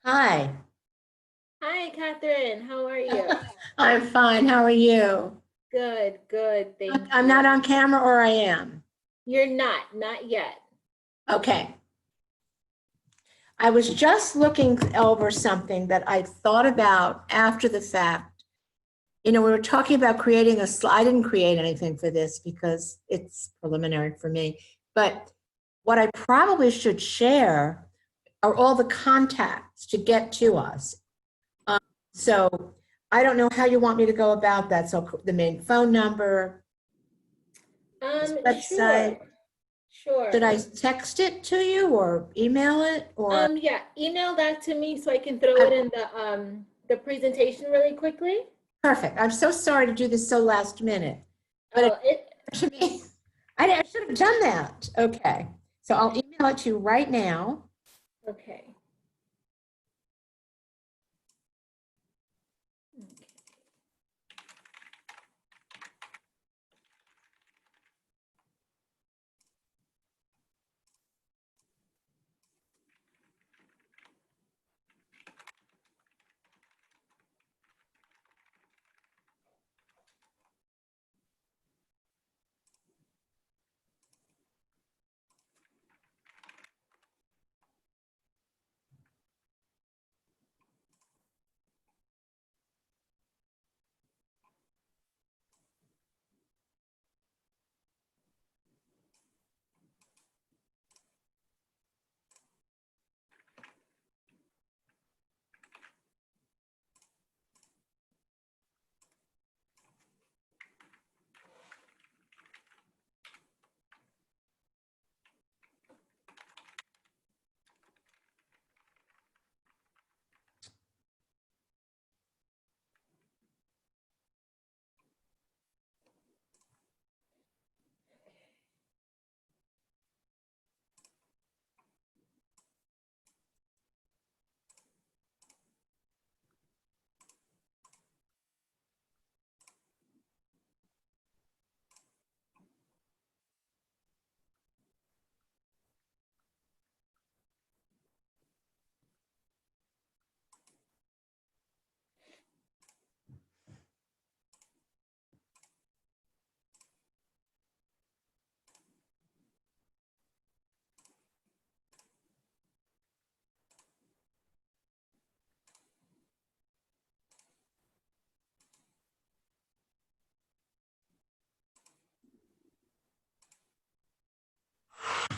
Hi. Hi, Catherine. How are you? I'm fine. How are you? Good, good. Thank I'm you. not on camera, or I am. You're not yet. Okay. I was just looking over something that I thought about after the fact. We were talking about creating a slide. I didn't create anything for this because it's preliminary for me. But what I probably should share are all the contacts to get to us. So I don't know how you want me to go about that. So the main phone number, this Sure, website. Should sure. I text it to you or email it or? Yeah, email that to me so I can throw it I- in the presentation really quickly. Perfect. I'm so sorry to do this so last minute, but it Oh, it to me, I should have done that. Okay. So I'll email it to you right now. okay.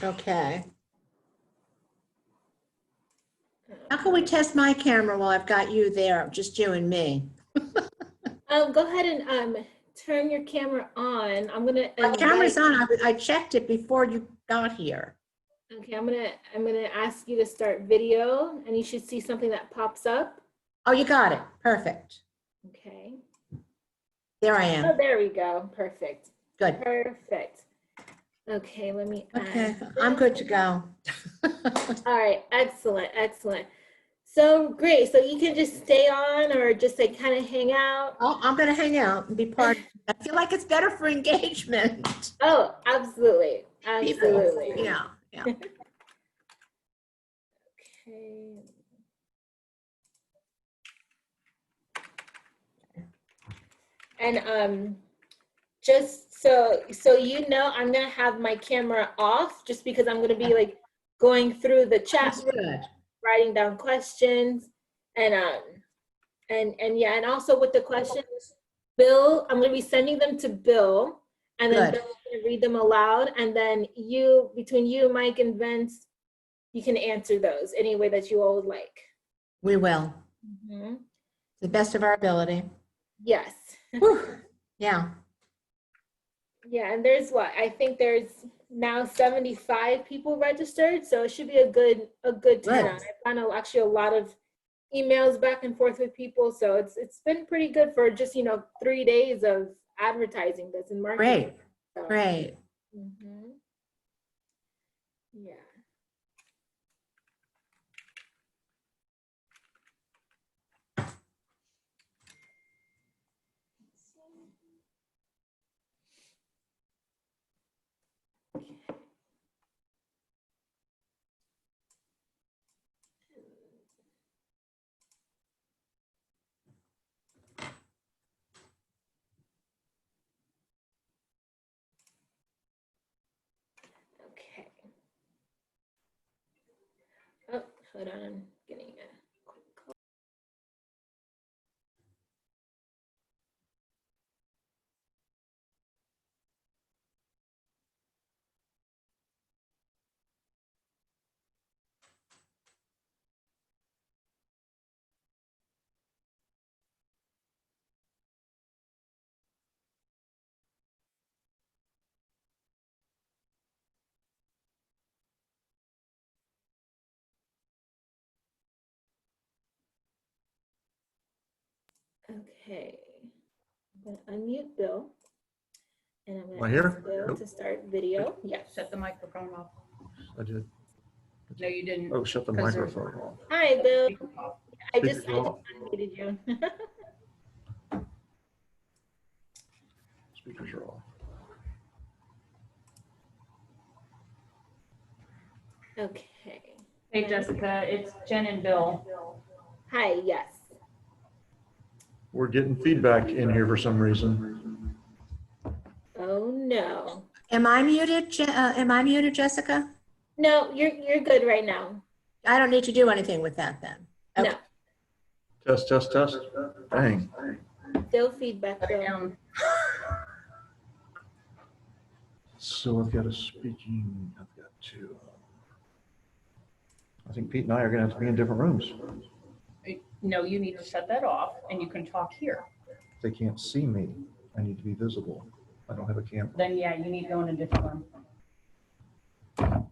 Okay. How can we test my camera while I've got you there, just you and me? Go ahead and turn your camera on. I'm gonna My camera's invite. on. I checked it before you got here. Okay, I'm gonna ask you to start video, and you should see something that pops up. Oh, you got it. Perfect. Okay. There I Oh, am. there we go. Perfect. Good. Perfect. Okay, let me add Okay. I'm this. good to go. All right, excellent, excellent. So great. So you can just stay on or just like kind of hang out. I'm going to hang out and be part. I feel like it's better for engagement. Oh, absolutely. People. Absolutely. Yeah. Yeah. Okay. And just so you know, I'm gonna have my camera off just because I'm gonna be like going through the chat room, Understood. writing down questions, and and yeah, and also with the questions, Bill, I'm gonna be sending them to Bill, and then Good. Bill's gonna read them aloud, and then you, between you, Mike, and Vince, you can answer those any way that you all would like. We will. Mhm. To the best of our ability. Yes. Whew. Yeah. Yeah, and there's what? I think there's now 75 people registered, so it should be a good turnout. Good. I've gotten actually a lot of emails back and forth with people, so it's been pretty good for just 3 days of advertising this and marketing. Great. So, Great. yeah. Hold on, I'm getting a quick call. Okay, I'm gonna unmute Bill. And I'm Am I gonna here? ask Bill Nope. to start video. Yes. Shut the microphone off. I did. No, you didn't. Oh, shut the 'Cause there's- microphone off. Hi, Bill. I Speakers just are off. unmuted you. Speakers are off. Okay. Hey, Jessica, it's Jen and Bill. Hi, yes. We're getting feedback in here for some reason. Oh, no. Am I muted, am I muted, Jessica? No, you're good right now. I don't need to do anything with that then. Okay. No. Test, test, test. Dang. Still feedback, Shut it Bill. down. So I've got a speaking, I've got two. I think Pete and I are gonna have to be in different rooms. No, you need to shut that off and you can talk here. They can't see me. I need to be visible. I don't have a camera. Then, yeah, you need to go in a different room.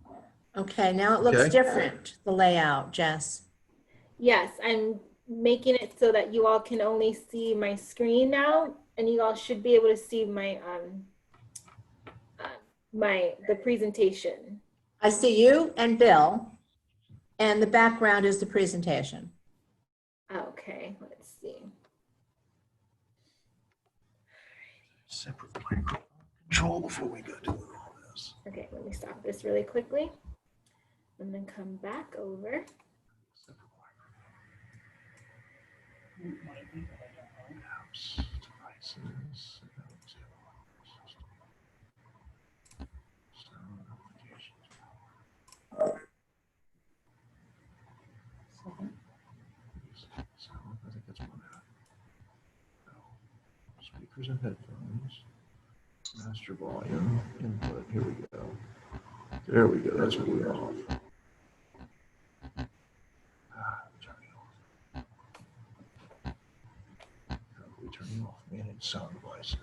Okay, now it looks Okay. different, the layout, Jess. Yes, I'm making it so that you all can only see my screen now, and you all should be able to see my the presentation. I see you and Bill, and the background is the presentation. Okay, let's see. Separate microphone control before we go doing all this. Okay, let me stop this really quickly. And then come back over. Separate microphone. Apps, devices, sound notifications. Sound, I think that's one. Speakers and headphones. Master volume, input, here we go. There we go, that's what we're off. Turning off. How are we turning off? Manage sound devices.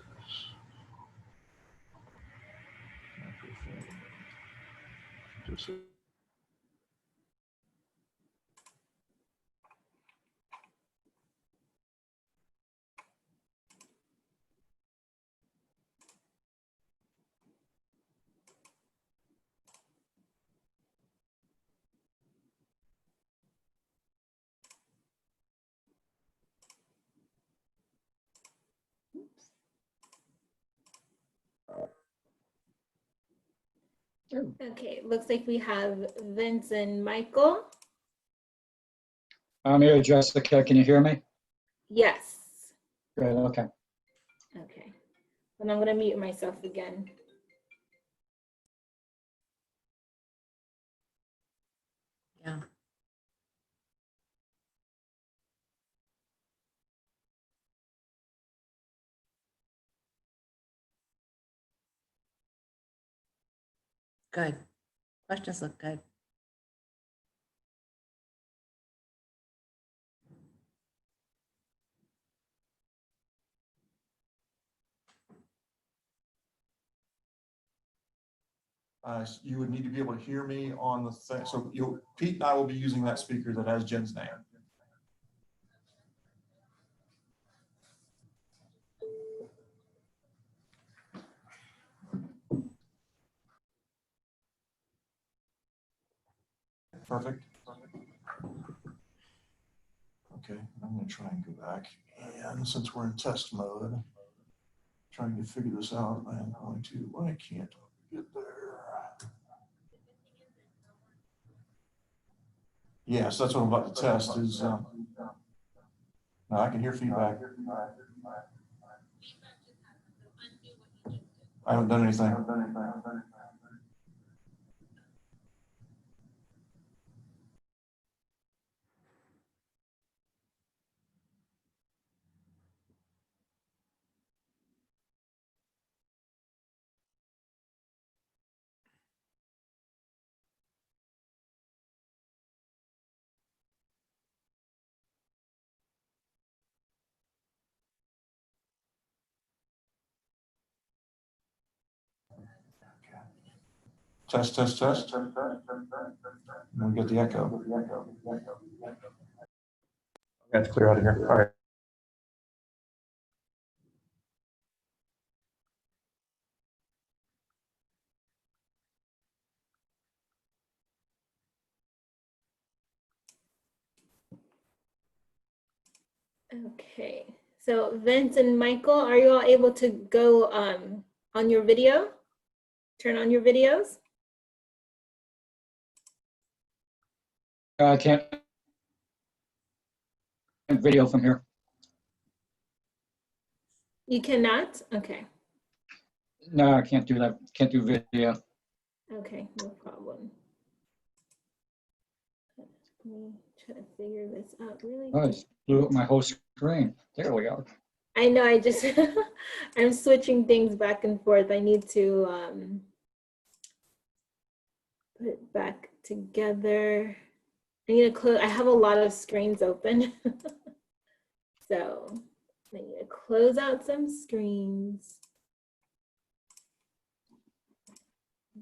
Microphone. Just Okay, looks like we have Vince and Michael. I'm here, Jessica. Can you hear me? Yes. Good, okay. Okay. And I'm gonna mute myself again. Yeah. Good. Questions look good. You would need to be able to hear me on the thing. So Pete and I will be using that speaker that has Jen's name. Perfect. Okay, I'm gonna try and go back. And since we're in test mode, trying to figure this out, I'm going to, well, I can't get there. Yes, that's what I'm about to test is, now I can hear feedback. I haven't done anything. Test, test, test. And we get the echo. That's clear out of here. All right. Okay, so Vince and Michael, are you all able to go on your video? Turn on your videos? I can't video from here. You cannot? Okay, No, I can't do that. Can't do video. okay, no problem. Let me try to figure this out really Oh, I quick. just blew up my whole screen. There we go. I know, I just, I'm switching things back and forth. I need to put it back together. I need to close, I have a lot of screens open. So I need to close out some screens.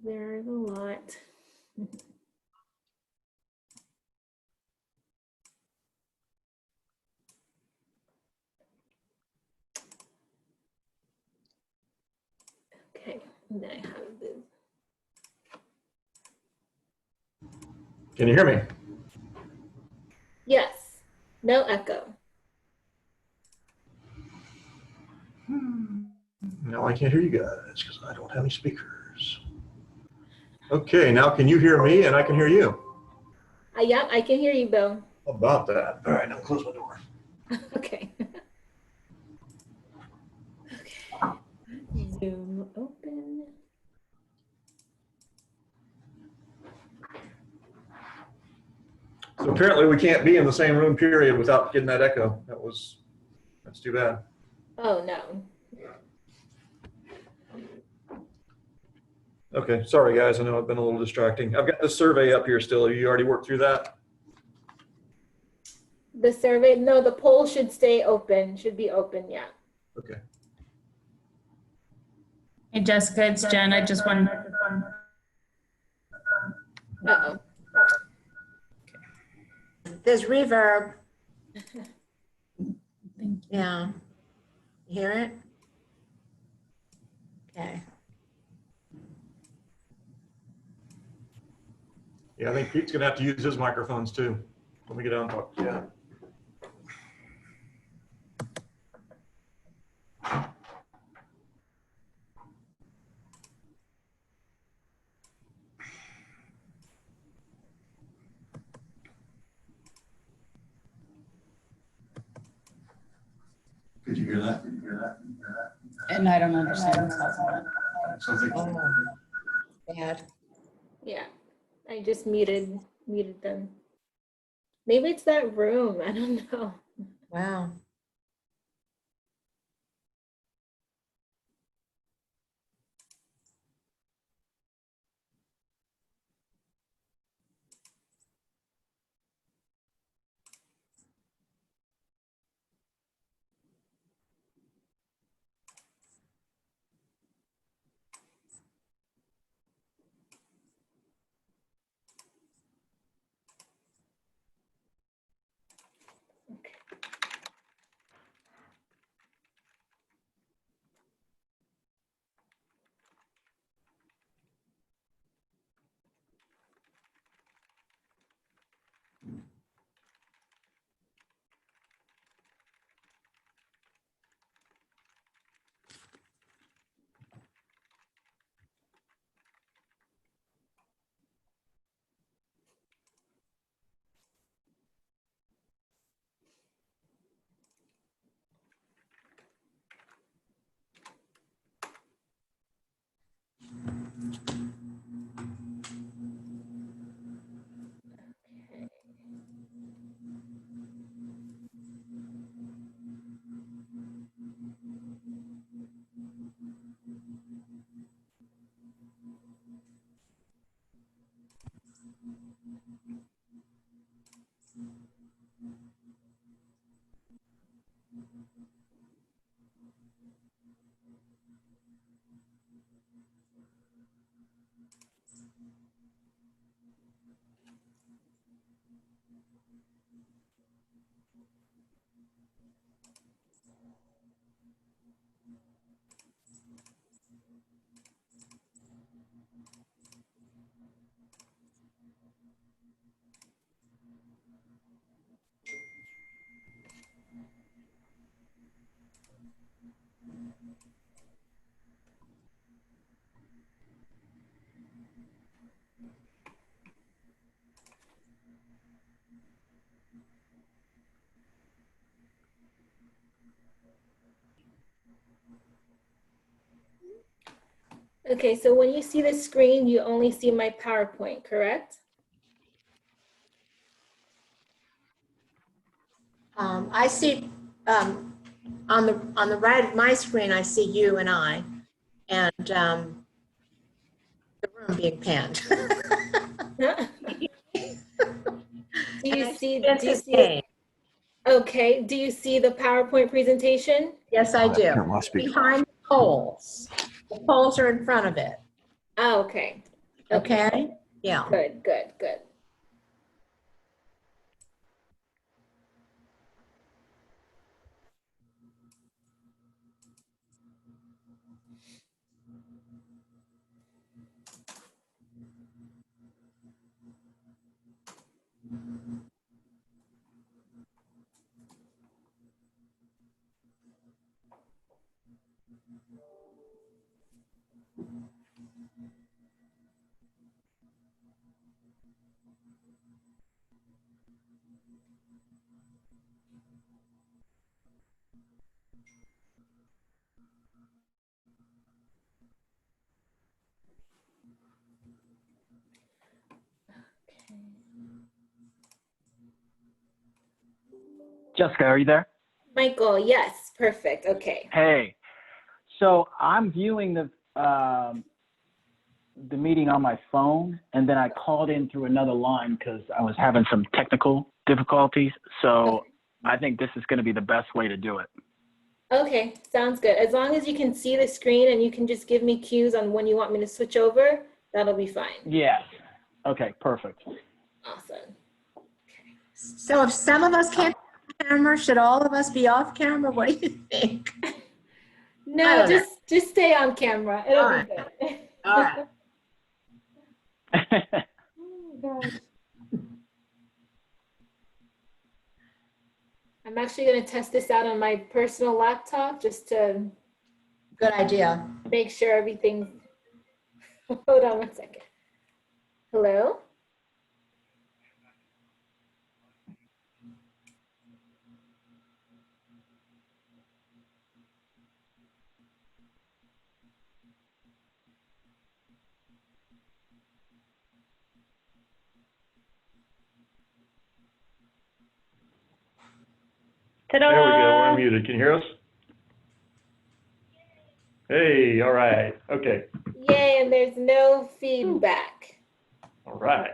There's a lot. Okay, and then I have this. Can you hear me? Yes, no echo. No, I can't hear you guys because I don't have any speakers. Okay, now can you hear me and I can hear you? Yeah, I can hear you, Bill. How about that? All right, now close my door. Okay. Okay. Zoom open. So apparently we can't be in the same room period without getting that echo. That's too bad. Oh, no. Okay, sorry guys, I know I've been a little distracting. I've got the survey up here still. Have you already worked through that? The survey, no, the poll should stay open, should be open, yeah. Okay. Hey, Jessica, it's Jen. I just want, Uh-oh. There's reverb. Yeah. You hear it? Okay. Yeah, I think Pete's gonna have to use his microphones too. Let me get down and talk. Yeah. Could you hear that? Could you hear that? Could you hear that? and I don't understand what's happening. Something. Bad. Yeah, I just muted them. Maybe it's that room, I don't know. Wow. Okay, so when you see the screen, you only see my PowerPoint, correct? I see, on the right of my screen, I see you and I, and the room being panned. Do you And I see, Vince's name. okay, do you see the PowerPoint presentation? Yes, I do. Here, my speaker. Behind the polls. The polls are in front of it, Oh, okay. okay? Yeah. Good, good, good. Jessica, are you there? Michael, yes, perfect, okay. Hey, so I'm viewing the meeting on my phone, and then I called in through another line because I was having some technical difficulties. So I think this is going to be the best way to do it. Okay, sounds good. As long as you can see the screen and you can just give me cues on when you want me to switch over, that'll be fine. Yes. Okay, perfect. Awesome. So if some of us can't be on camera, should all of us be off camera? What do you think? I No, don't know. just stay on camera. It'll All be right. good. All right. Oh, gosh. I'm actually going to test this out on my personal laptop just to Good idea. make sure everything's. Hold on one second. Hello? There we go. We're unmuted. Can you hear us? Hey, all right. Okay. Yay, and there's no feedback. All right.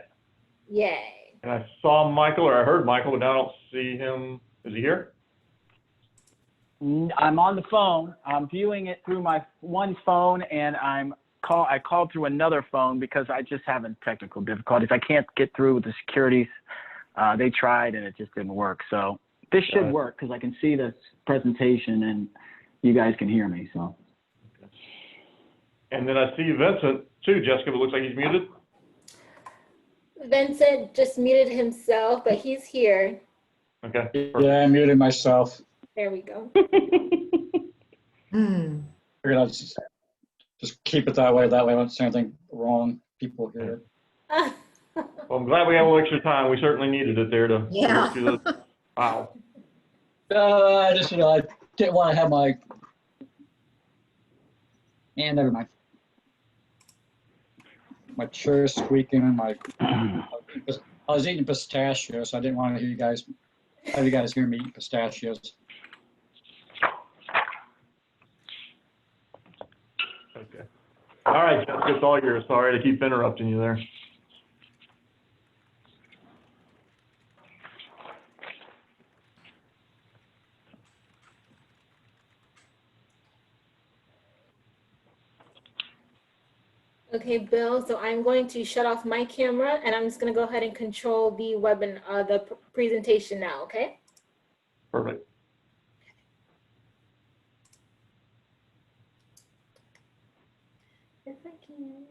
Yay. And I saw Michael, or I heard Michael, but now I don't see him. Is he here? I'm on the phone. I'm viewing it through my one phone, and I called through another phone because I just having technical difficulties. I can't get through with the securities. They tried, and it just didn't work. So this Got should it. work because I can see this presentation, and you guys can hear me. So. And then I see Vincent too, Jessica, but it looks like he's muted. Vincent just muted himself, but he's here. Okay. Yeah, I muted myself. There we go. Hmm. Figured I'd just keep it that way. That way I don't say anything wrong. People hear it. Well, I'm glad we have a little extra time. We certainly needed it there to Yeah. work through this. Wow. I just, I didn't want to have my, never mind. My chair squeaking and I was eating pistachios, so I didn't want to have you guys hear me eat pistachios. Okay. All right, Jessica, it's all yours. Sorry to keep interrupting you there. Okay, Bill, so I'm going to shut off my camera and I'm just going to go ahead and control the presentation now, okay? Perfect. Yes, I can.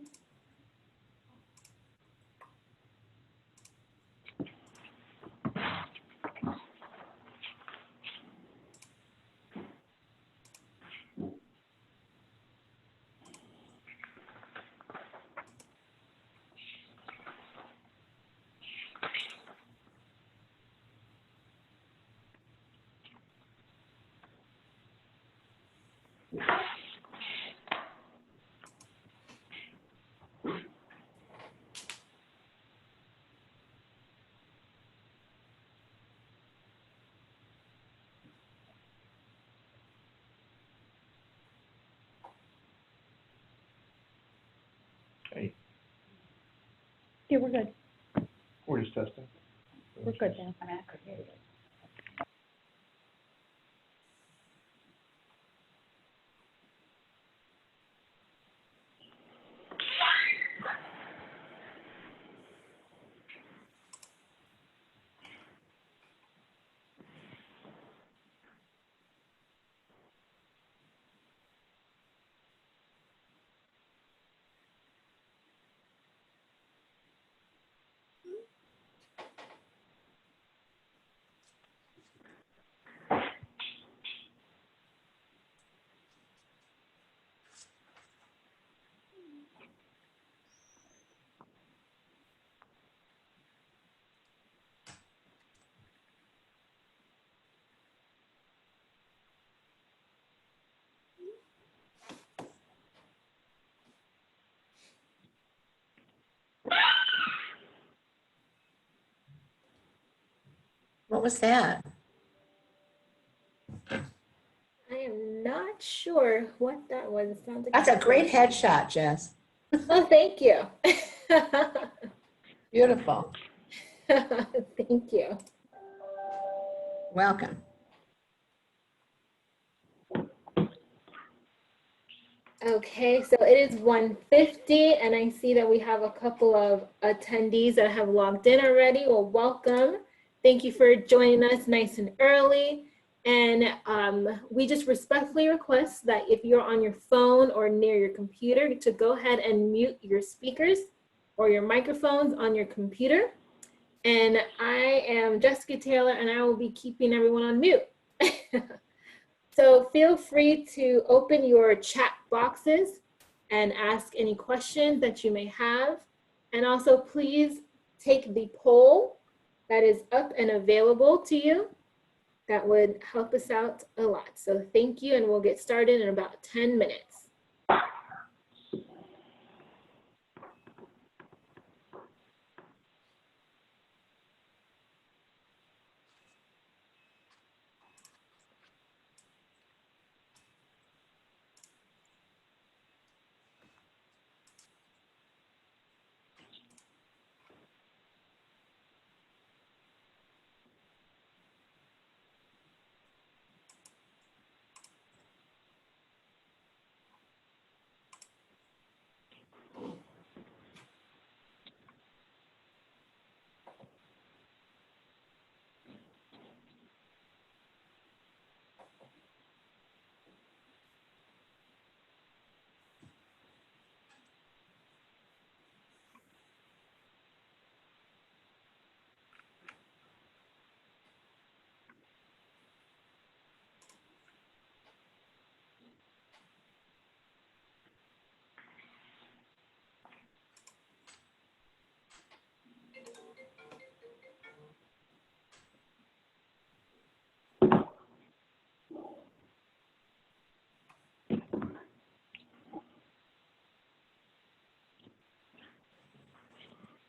Yeah, we're good. We're just testing. We're good now. What was that? I am not sure what that was. It sounds like That's a great headshot, Jess. Oh, thank you. Beautiful. Thank you. Welcome. Okay, so it is 1:50 and I see that we have a couple of attendees that have logged in already. Well, welcome. Thank you for joining us nice and early. And we just respectfully request that if you're on your phone or near your computer to go ahead and mute your speakers or your microphones on your computer. And I am Jessica Taylor and I will be keeping everyone on mute. So feel free to open your chat boxes and ask any questions that you may have. And also please take the poll that is up and available to you. That would help us out a lot. So thank you, and we'll get started in about 10 minutes.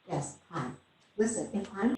Yes, hi. Listen, if I'm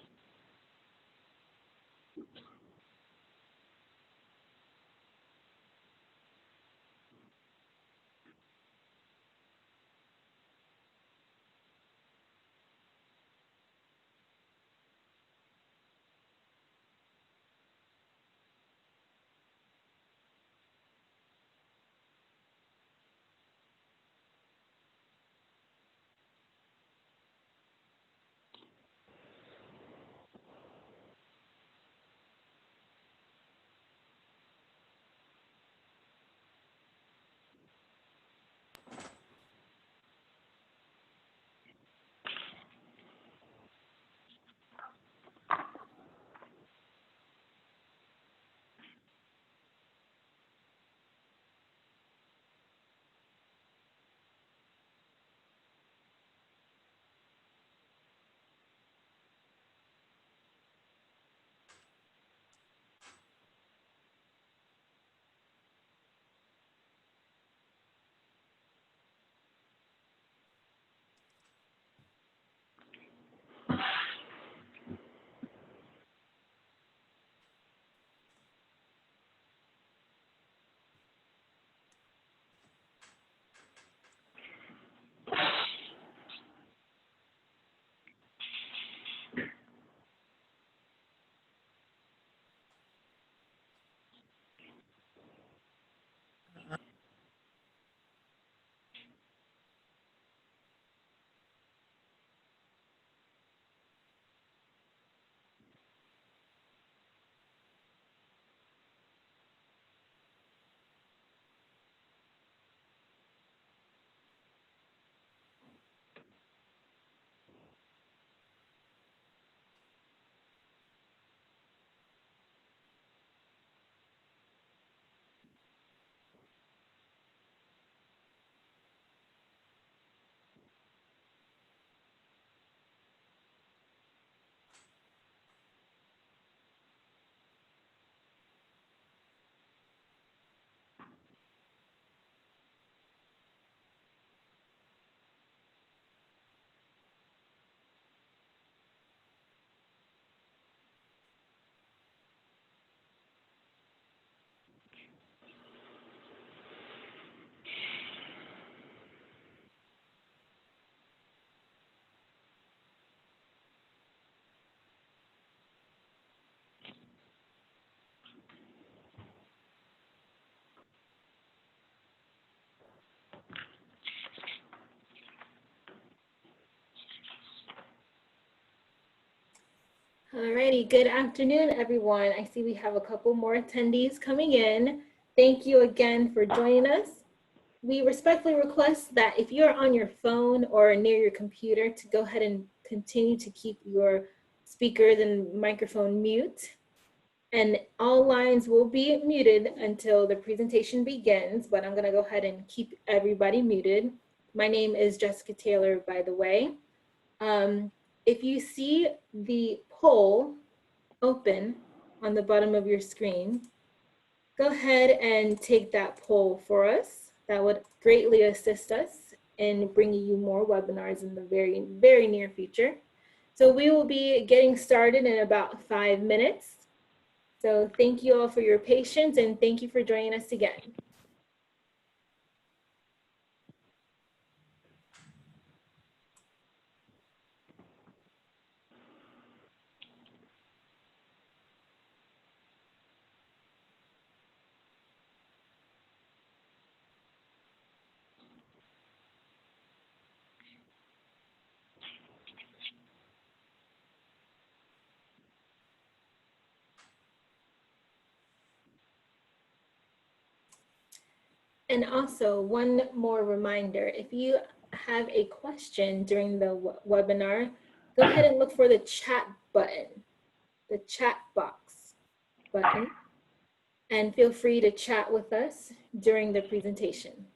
Alrighty, good afternoon, everyone. I see we have a couple more attendees coming in. Thank you again for joining us. We respectfully request that if you're on your phone or near your computer to go ahead and continue to keep your speakers and microphone mute. And all lines will be muted until the presentation begins, but I'm gonna go ahead and keep everybody muted. My name is Jessica Taylor, by the way. If you see the poll open on the bottom of your screen, go ahead and take that poll for us. That would greatly assist us in bringing you more webinars in the very, very near future. So we will be getting started in about 5 minutes. So thank you all for your patience and thank you for joining us again. And also one more reminder, if you have a question during the webinar, go ahead and look for the chat button, the chat box button, and feel free to chat with us during the presentation.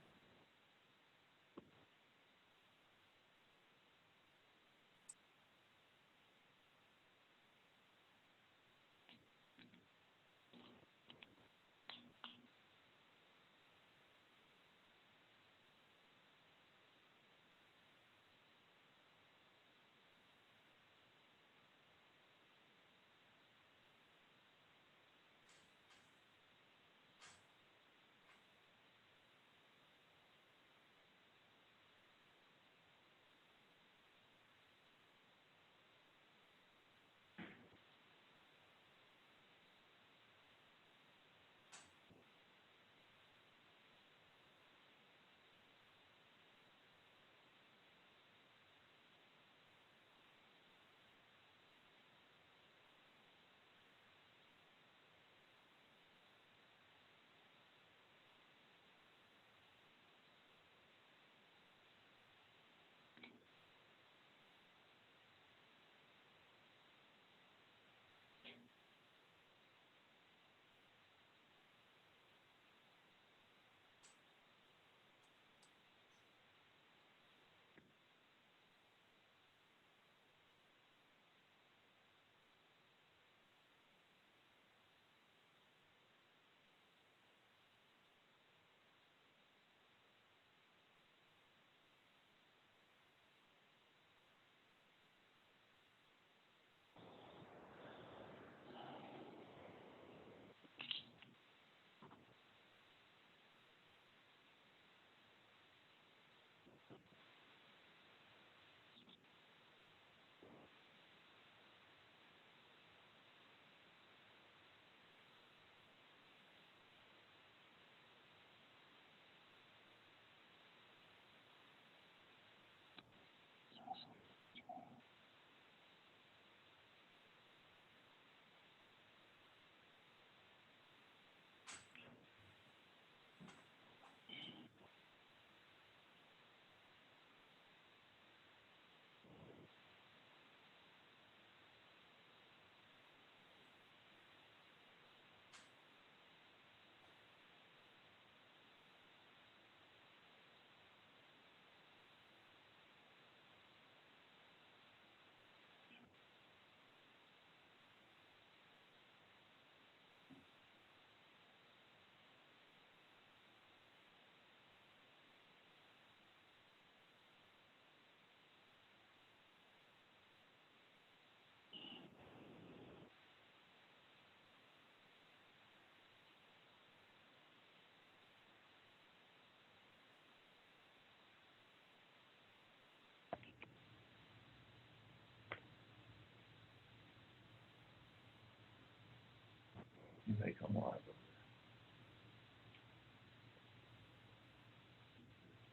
You may come live.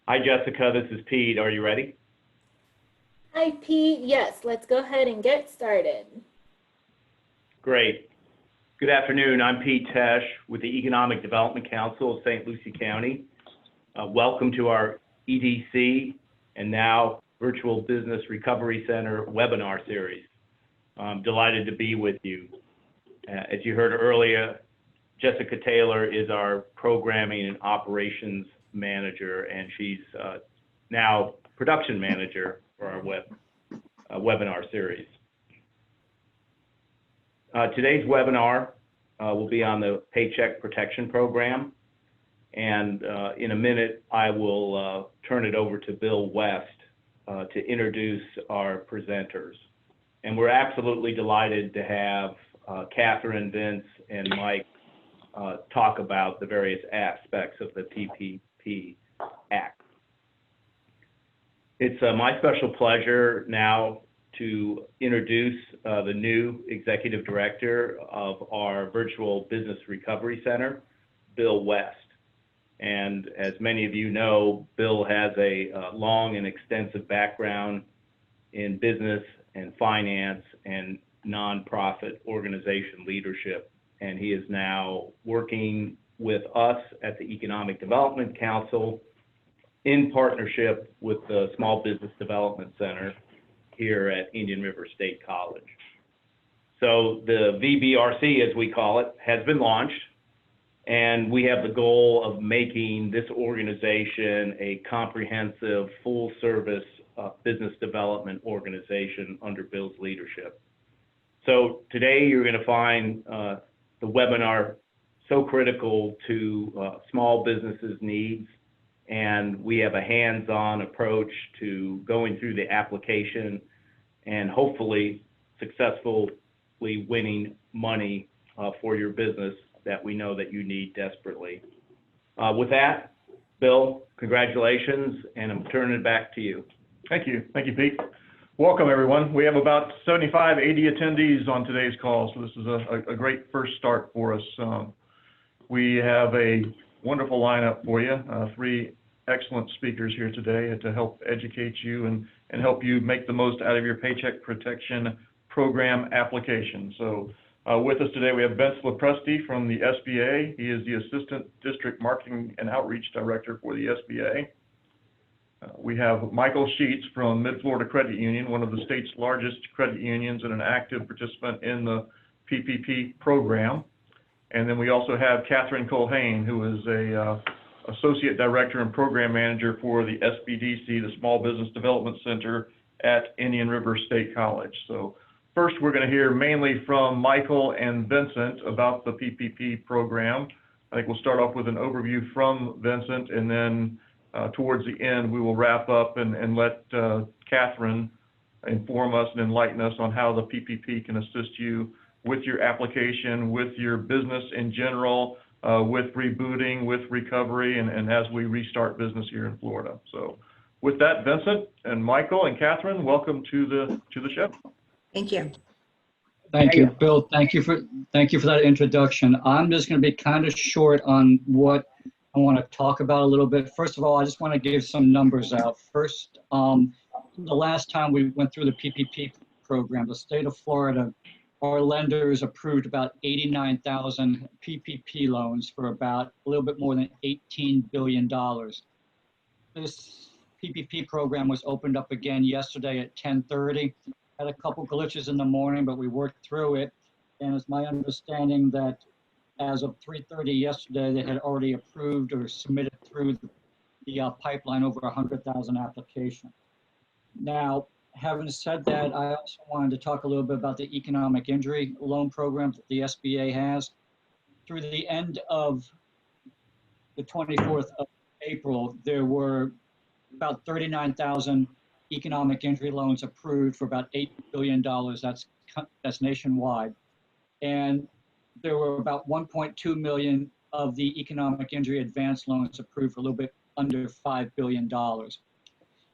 Hi, Jessica. This is Pete. Are you ready? Hi, Pete. Yes, let's go ahead and get started. Great. Good afternoon. I'm Pete Tesh with the Economic Development Council of St. Lucie County. Welcome to our EDC and now Virtual Business Recovery Center webinar series. I'm delighted to be with you. As you heard earlier, Jessica Taylor is our Programming and Operations Manager, and she's now Production Manager for our webinar series. Today's webinar will be on the Paycheck Protection Program, and in a minute I will turn it over to Bill West to introduce our presenters. And we're absolutely delighted to have Catherine, Vince, and Mike talk about the various aspects of the PPP Act. It's my special pleasure now to introduce the new Executive Director of our Virtual Business Recovery Center, Bill West. And as many of you know, Bill has a long and extensive background in business and finance and nonprofit organization leadership. And he is now working with us at the Economic Development Council in partnership with the Small Business Development Center here at Indian River State College. So the VBRC, as we call it, has been launched, and we have the goal of making this organization a comprehensive, full-service business development organization under Bill's leadership. So today you're going to find the webinar so critical to small businesses' needs, and we have a hands-on approach to going through the application and hopefully successfully winning money for your business that we know that you need desperately. With that, Bill, congratulations, and I'm turning it back to you. Thank you. Thank you, Pete. Welcome, everyone. We have about 75, 80 attendees on today's call, so this is a great first start for us. We have a wonderful lineup for you, 3 excellent speakers here today to help educate you and help you make the most out of your Paycheck Protection Program application. So with us today, we have Vince Lopresti from the SBA. He is the Assistant District Marketing and Outreach Director for the SBA. We have Michael Sheets from Mid-Florida Credit Union, one of the state's largest credit unions and an active participant in the PPP program. And then we also have Catherine Colhane, who is a Associate Director and Program Manager for the SBDC, the Small Business Development Center at Indian River State College. So first, we're going to hear mainly from Michael and Vincent about the PPP program. I think we'll start off with an overview from Vincent, and then towards the end, we will wrap up and let Catherine inform us and enlighten us on how the PPP can assist you with your application, with your business in general, with rebooting, with recovery, and as we restart business here in Florida. So with that, Vincent and Michael and Catherine, welcome to the show. Thank you. Thank you, Bill. Thank you for that introduction. I'm just going to be kind of short on what I want to talk about a little bit. First of all, I just want to give some numbers out. First, the last time we went through the PPP program, the state of Florida, our lenders approved about 89,000 PPP loans for about a little bit more than $18 billion. This PPP program was opened up again yesterday at 10:30. Had a couple glitches in the morning, but we worked through it. And it's my understanding that as of 3:30 yesterday, they had already approved or submitted through the pipeline over 100,000 applications. Now, having said that, I also wanted to talk a little bit about the economic injury loan program that the SBA has. Through the end of the 24th of April, there were about 39,000 economic injury loans approved for about $8 billion. That's nationwide. And there were about 1.2 million of the economic injury advance loans approved for a little bit under $5 billion.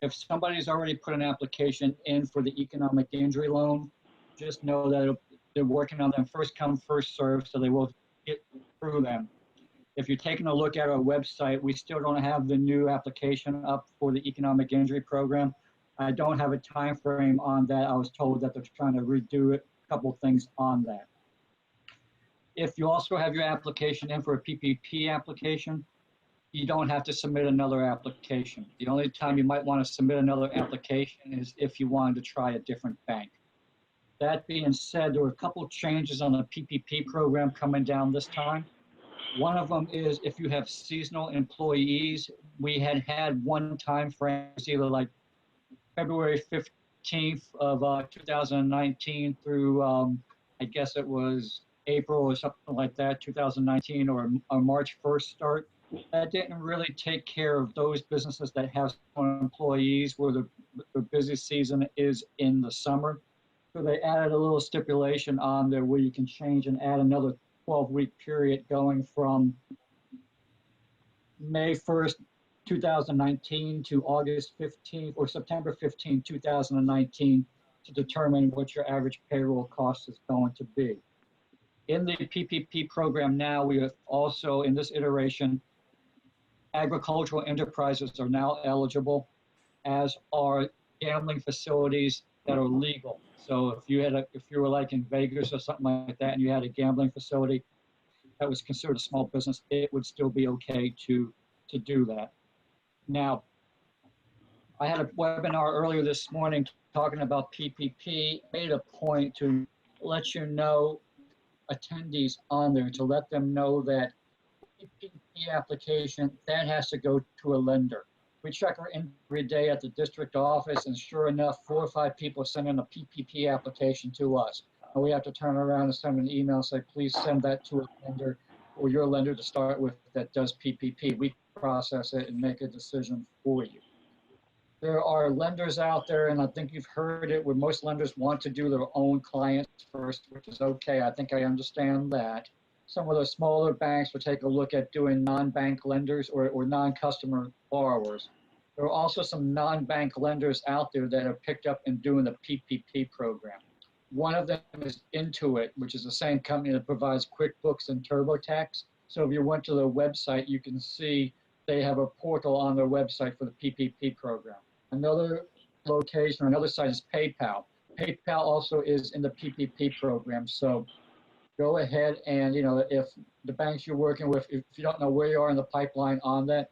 If somebody's already put an application in for the economic injury loan, just know that they're working on them first come, first serve, so they will get through them. If you're taking a look at our website, we still don't have the new application up for the economic injury program. I don't have a time frame on that. I was told that they're trying to redo it, a couple of things on that. If you also have your application in for a PPP application, you don't have to submit another application. The only time you might want to submit another application is if you wanted to try a different bank. That being said, there were a couple changes on the PPP program coming down this time. One of them is if you have seasonal employees, we had one time frame, it's either like February 15th of 2019 through, I guess it was April or something like that, 2019, or a March 1st start. That didn't really take care of those businesses that have employees where the busy season is in the summer. So they added a little stipulation on there where you can change and add another 12-week period going from May 1st, 2019 to August 15th or September 15th, 2019 to determine what your average payroll cost is going to be. In the PPP program now, we have also, in this iteration, agricultural enterprises are now eligible, as are gambling facilities that are legal. So if you were like in Vegas or something like that and you had a gambling facility that was considered a small business, it would still be okay to do that. Now, I had a webinar earlier this morning talking about PPP, made a point to let you know attendees on there, to let them know that PPP application, that has to go to a lender. We check her in every day at the district office, and sure enough, 4 or 5 people send in a PPP application to us. And we have to turn around and send an email and say, please send that to a lender or your lender to start with that does PPP. We process it and make a decision for you. There are lenders out there, and I think you've heard it, where most lenders want to do their own clients first, which is okay. I think I understand that. Some of the smaller banks will take a look at doing non-bank lenders or non-customer borrowers. There are also some non-bank lenders out there that have picked up and doing the PPP program. One of them is Intuit, which is the same company that provides QuickBooks and TurboTax. So if you went to their website, you can see they have a portal on their website for the PPP program. Another location or another site is PayPal. PayPal also is in the PPP program. So go ahead and, if the banks you're working with, if you don't know where you are in the pipeline on that,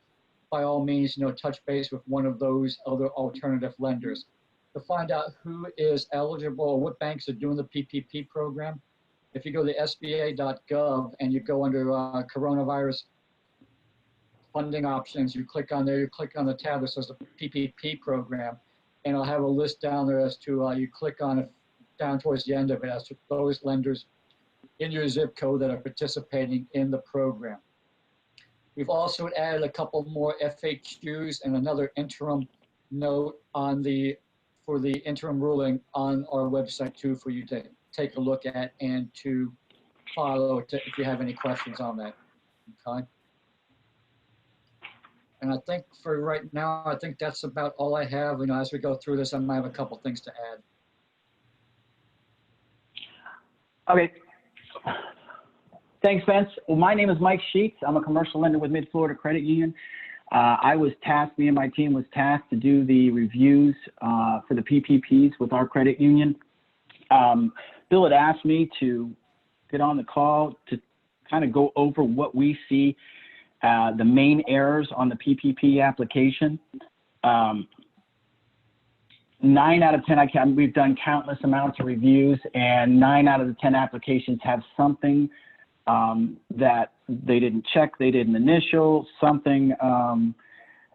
by all means, touch base with one of those other alternative lenders. To find out who is eligible or what banks are doing the PPP program, if you go to sba.gov and you go under coronavirus funding options, you click on there, you click on the tab that says the PPP program, and I'll have a list down there as to, you click on it down towards the end of it as to those lenders in your zip code that are participating in the program. We've also added a couple more FAQs and another interim note for the interim ruling on our website too, for you to take a look at and to follow if you have any questions on that, okay? And I think for right now, I think that's about all I have. As we go through this, I might have a couple things to add. Okay. Thanks, Vince. Well, my name is Mike Sheets. I'm a commercial lender with Mid-Florida Credit Union. Me and my team was tasked to do the reviews for the PPPs with our credit union. Bill had asked me to get on the call to kind of go over what we see the main errors on the PPP application. 9 out of 10, we've done countless amounts of reviews, and 9 out of the 10 applications have something that they didn't check, they didn't initial, something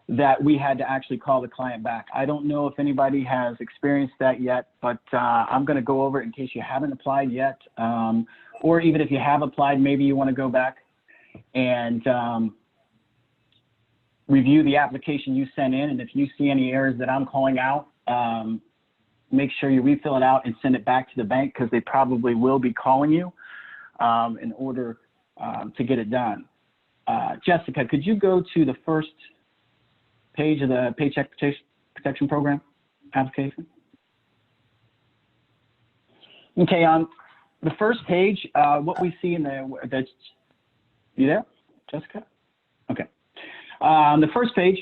that we had to actually call the client back. I don't know if anybody has experienced that yet, but I'm going to go over it in case you haven't applied yet, or even if you have applied, maybe you want to go back and review the application you sent in, and if you see any errors that I'm calling out, make sure you refill it out and send it back to the bank, because they probably will be calling you in order to get it done. Jessica, could you go to the first page of the Paycheck Protection Program application? Okay, on the first page, what we see in you there, Jessica? Okay. On the first page,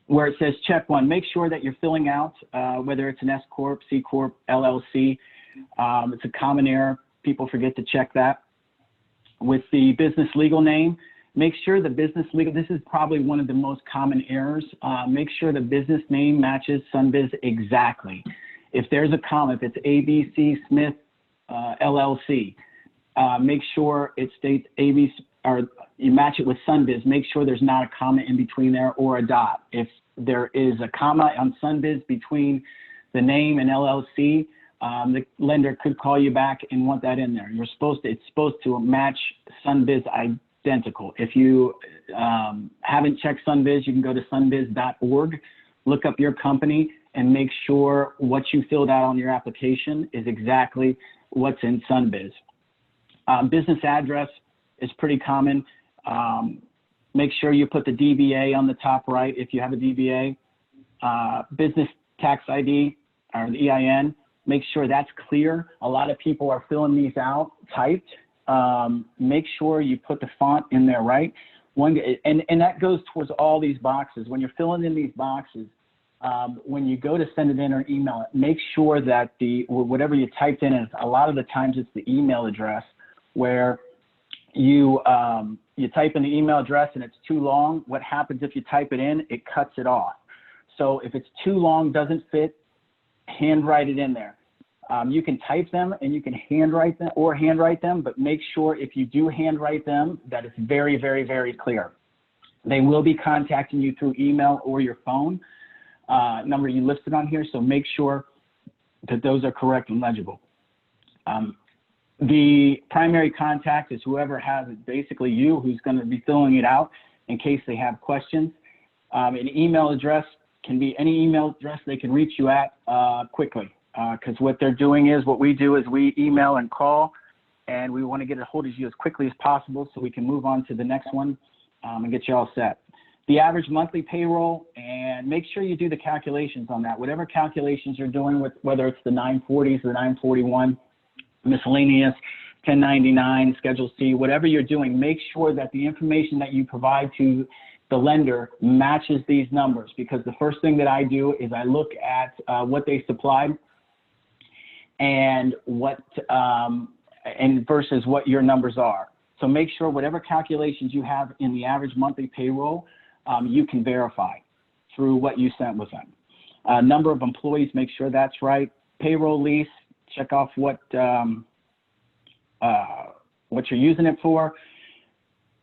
where it says check 1, make sure that you're filling out whether it's an S Corp, C Corp, LLC. It's a common error. People forget to check that. with the business legal name, make sure the business legal, this is probably one of the most common errors. Make sure the business name matches Sunbiz exactly. If there's a comma, if it's ABC Smith LLC, make sure it states ABC, or you match it with Sunbiz. Make sure there's not a comma in between there or a dot. If there is a comma on Sunbiz between the name and LLC, the lender could call you back and want that in there. It's supposed to match Sunbiz identical. If you haven't checked Sunbiz, you can go to sunbiz.org, look up your company, and make sure what you filled out on your application is exactly what's in Sunbiz. Business address is pretty common. Make sure you put the DBA on the top right if you have a DBA. Business tax ID or the EIN, make sure that's clear. A lot of people are filling these out typed. Make sure you put the font in there right. And that goes towards all these boxes. When you're filling in these boxes, when you go to send it in or email it, make sure that whatever you typed in, a lot of the times it's the email address where you type in the email address and it's too long. What happens if you type it in? It cuts it off. So if it's too long, doesn't fit, handwrite it in there. You can type them and you can handwrite them, but make sure if you do handwrite them that it's very, very, very clear. They will be contacting you through email or your phone number you listed on here, so make sure that those are correct and legible. The primary contact is whoever has it, basically you, who's going to be filling it out in case they have questions. An email address can be any email address they can reach you at quickly, because what they're doing is, what we do is we email and call, and we want to get a hold of you as quickly as possible so we can move on to the next one and get you all set. The average monthly payroll, and make sure you do the calculations on that. Whatever calculations you're doing with, whether it's the 940s, the 941, miscellaneous, 1099, Schedule C, whatever you're doing, make sure that the information that you provide to the lender matches these numbers, because the first thing that I do is I look at what they supplied and and versus what your numbers are. So make sure whatever calculations you have in the average monthly payroll, you can verify through what you sent with them. Number of employees, make sure that's right. Payroll lease, check off what you're using it for.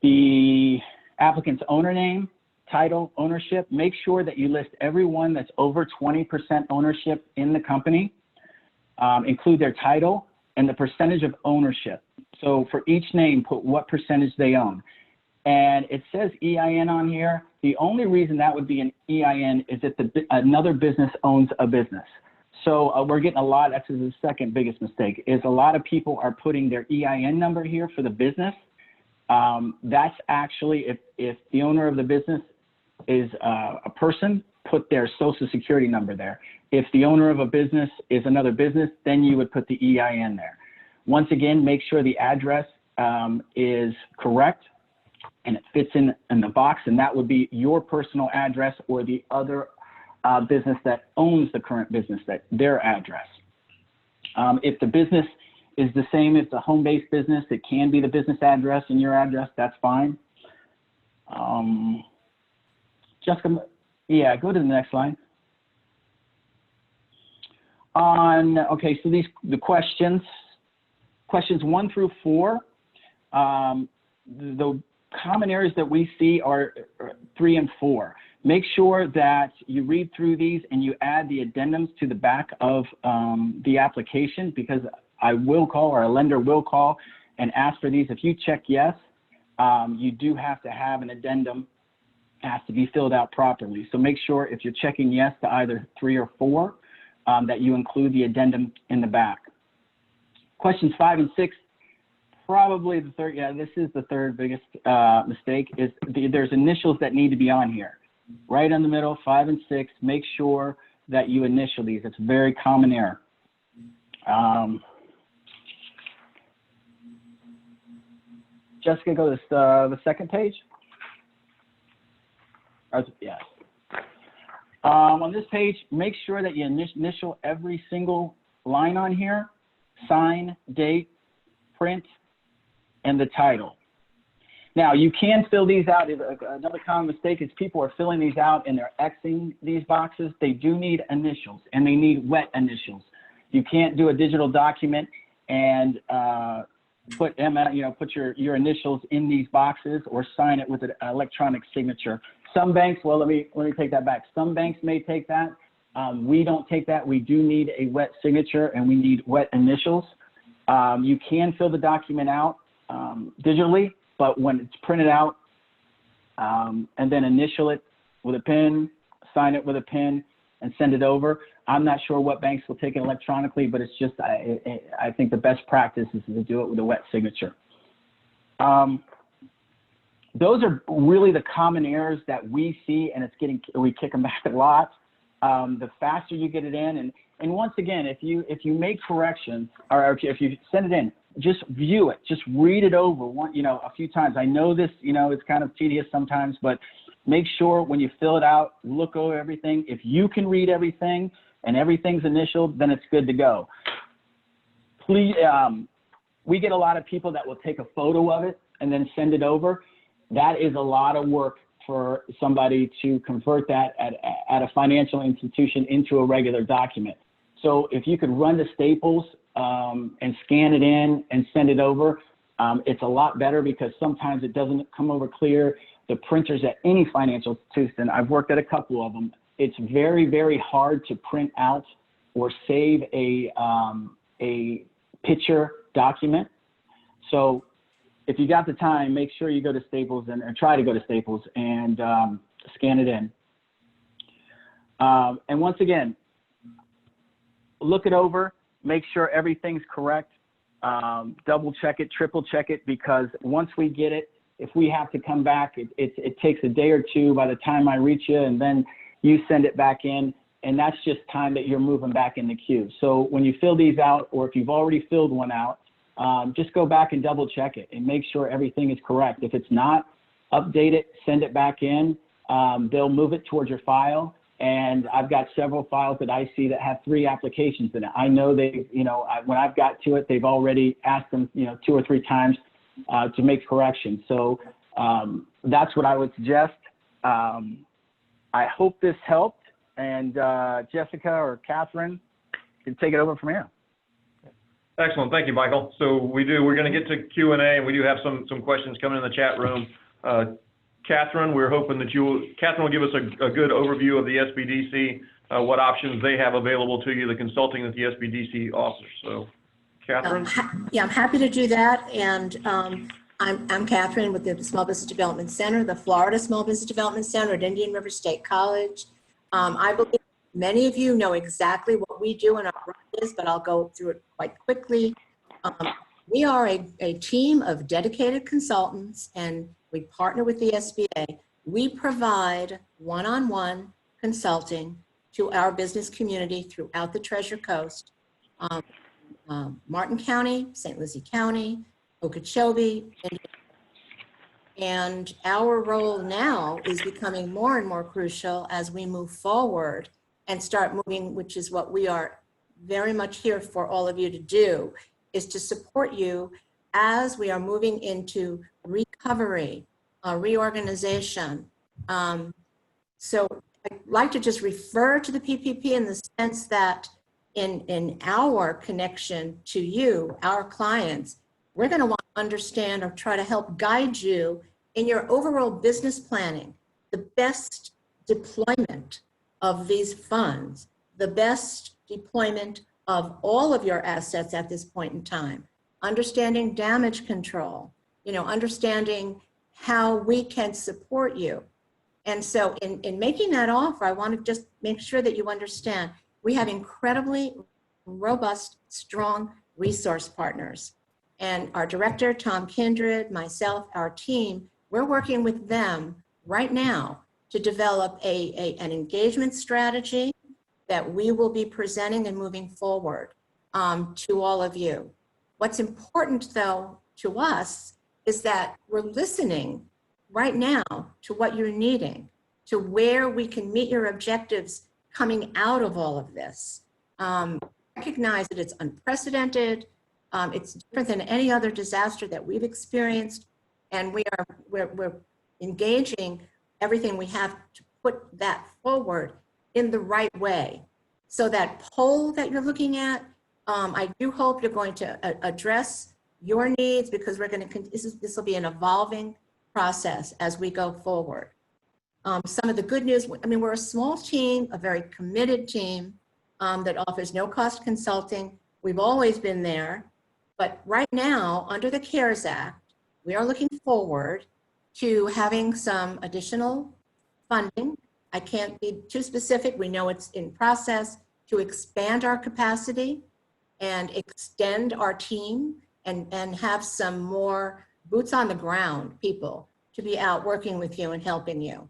The applicant's owner name, title, ownership, make sure that you list everyone that's over 20% ownership in the company. Include their title and the percentage of ownership. So for each name, put what percentage they own. And it says EIN on here. The only reason that would be an EIN is if another business owns a business. So we're getting a lot, that's the second biggest mistake, is a lot of people are putting their EIN number here for the business. That's actually, if the owner of the business is a person, put their social security number there. If the owner of a business is another business, then you would put the EIN there. Once again, make sure the address is correct and it fits in the box, and that would be your personal address or the other business that owns the current business, their address. If the business is the same as the home-based business, it can be the business address and your address, that's fine. Jessica, yeah, go to the next slide. Okay, so the questions 1 through 4, the common areas that we see are 3 and 4. Make sure that you read through these and you add the addendums to the back of the application, because I will call, or a lender will call and ask for these. If you check yes, you do have to have an addendum. It has to be filled out properly. So make sure if you're checking yes to either 3 or 4, that you include the addendum in the back. Questions 5 and 6, probably the third, yeah, this is the third biggest mistake, is there's initials that need to be on here. Right in the middle, 5 and 6, make sure that you initial these. It's a very common error. Jessica, go to the second page. Yes. On this page, make sure that you initial every single line on here, sign, date, print, and the title. Now, you can fill these out. Another common mistake is people are filling these out and they're Xing these boxes. They do need initials, and they need wet initials. You can't do a digital document and put your initials in these boxes or sign it with an electronic signature. Some banks, well, let me take that back. Some banks may take that. We don't take that. We do need a wet signature, and we need wet initials. You can fill the document out digitally, but when it's printed out, and then initial it with a pen, sign it with a pen, and send it over. I'm not sure what banks will take it electronically, but it's just, I think the best practice is to do it with a wet signature. Those are really the common errors that we see, and we kick them back a lot. The faster you get it in, and once again, if you make corrections, or if you send it in, just view it, just read it over a few times. I know this, it's kind of tedious sometimes, but make sure when you fill it out, look over everything. If you can read everything and everything's initialed, then it's good to go. Please, we get a lot of people that will take a photo of it and then send it over. That is a lot of work for somebody to convert that at a financial institution into a regular document. So if you could run to Staples and scan it in and send it over, it's a lot better, because sometimes it doesn't come over clear. The printers at any financial institution, I've worked at a couple of them, it's very, very hard to print out or save a picture document. So if you got the time, make sure you go to Staples or try to go to Staples and scan it in. And once again, look it over, make sure everything's correct, double check it, triple check it, because once we get it, if we have to come back, it takes a day or two by the time I reach you, and then you send it back in, and that's just time that you're moving back in the queue. So when you fill these out, or if you've already filled one out, just go back and double check it and make sure everything is correct. If it's not, update it, send it back in. They'll move it towards your file. And I've got several files that I see that have 3 applications in it. I know when I've got to it, they've already asked them, 2 or 3 times to make corrections. So that's what I would suggest. I hope this helped. And Jessica or Catherine can take it over from here. Excellent. Thank you, Michael. So we're going to get to Q&A, and we do have some questions coming in the chat room. Catherine, we're hoping that Catherine will give us a good overview of the SBDC, what options they have available to you, the consulting that the SBDC offers. So, Catherine? Yeah, I'm happy to do that. And I'm Catherine with the Small Business Development Center, the Florida Small Business Development Center at Indian River State College. I believe many of you know exactly what we do in our practice, but I'll go through it quite quickly. We are a team of dedicated consultants, and we partner with the SBA. We provide one-on-one consulting to our business community throughout the Treasure Coast, Martin County, St. Lucie County, Okeechobee, and our role now is becoming more and more crucial as we move forward and start moving, which is what we are very much here for all of you to do, is to support you as we are moving into recovery, reorganization. So I'd like to just refer to the PPP in the sense that in our connection to you, our clients, we're going to want to understand or try to help guide you in your overall business planning, the best deployment of these funds, the best deployment of all of your assets at this point in time, understanding damage control, understanding how we can support you. And so in making that offer, I want to just make sure that you understand we have incredibly robust, strong resource partners. And our director, Tom Kindred, myself, our team, we're working with them right now to develop an engagement strategy that we will be presenting and moving forward to all of you. What's important, though, to us is that we're listening right now to what you're needing, to where we can meet your objectives coming out of all of this. Recognize that it's unprecedented. It's different than any other disaster that we've experienced, and we're engaging everything we have to put that forward in the right way. So that poll that you're looking at, I do hope you're going to address your needs, because we're going to, this will be an evolving process as we go forward. Some of the good news, I mean, we're a small team, a very committed team that offers no cost consulting. We've always been there, but right now, under the CARES Act, we are looking forward to having some additional funding. I can't be too specific. We know it's in process to expand our capacity and extend our team and have some more boots on the ground people to be out working with you and helping you.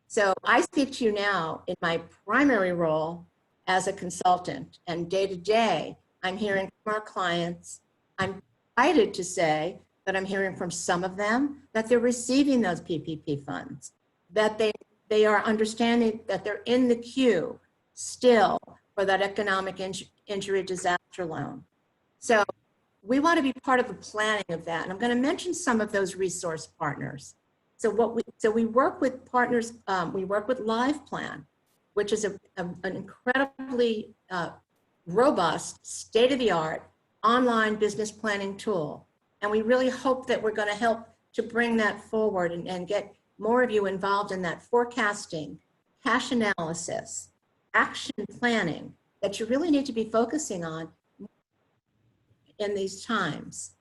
So I speak to you now in my primary role as a consultant, and day to day, I'm hearing from our clients. I'm excited to say that I'm hearing from some of them that they're receiving those PPP funds, that they are understanding that they're in the queue still for that economic injury disaster loan. So we want to be part of the planning of that. And I'm going to mention some of those resource partners. So we work with partners, we work with LivePlan, which is an incredibly robust, state-of-the-art online business planning tool. And we really hope that we're going to help to bring that forward and get more of you involved in that forecasting, cash analysis, action planning that you really need to be focusing on in these times.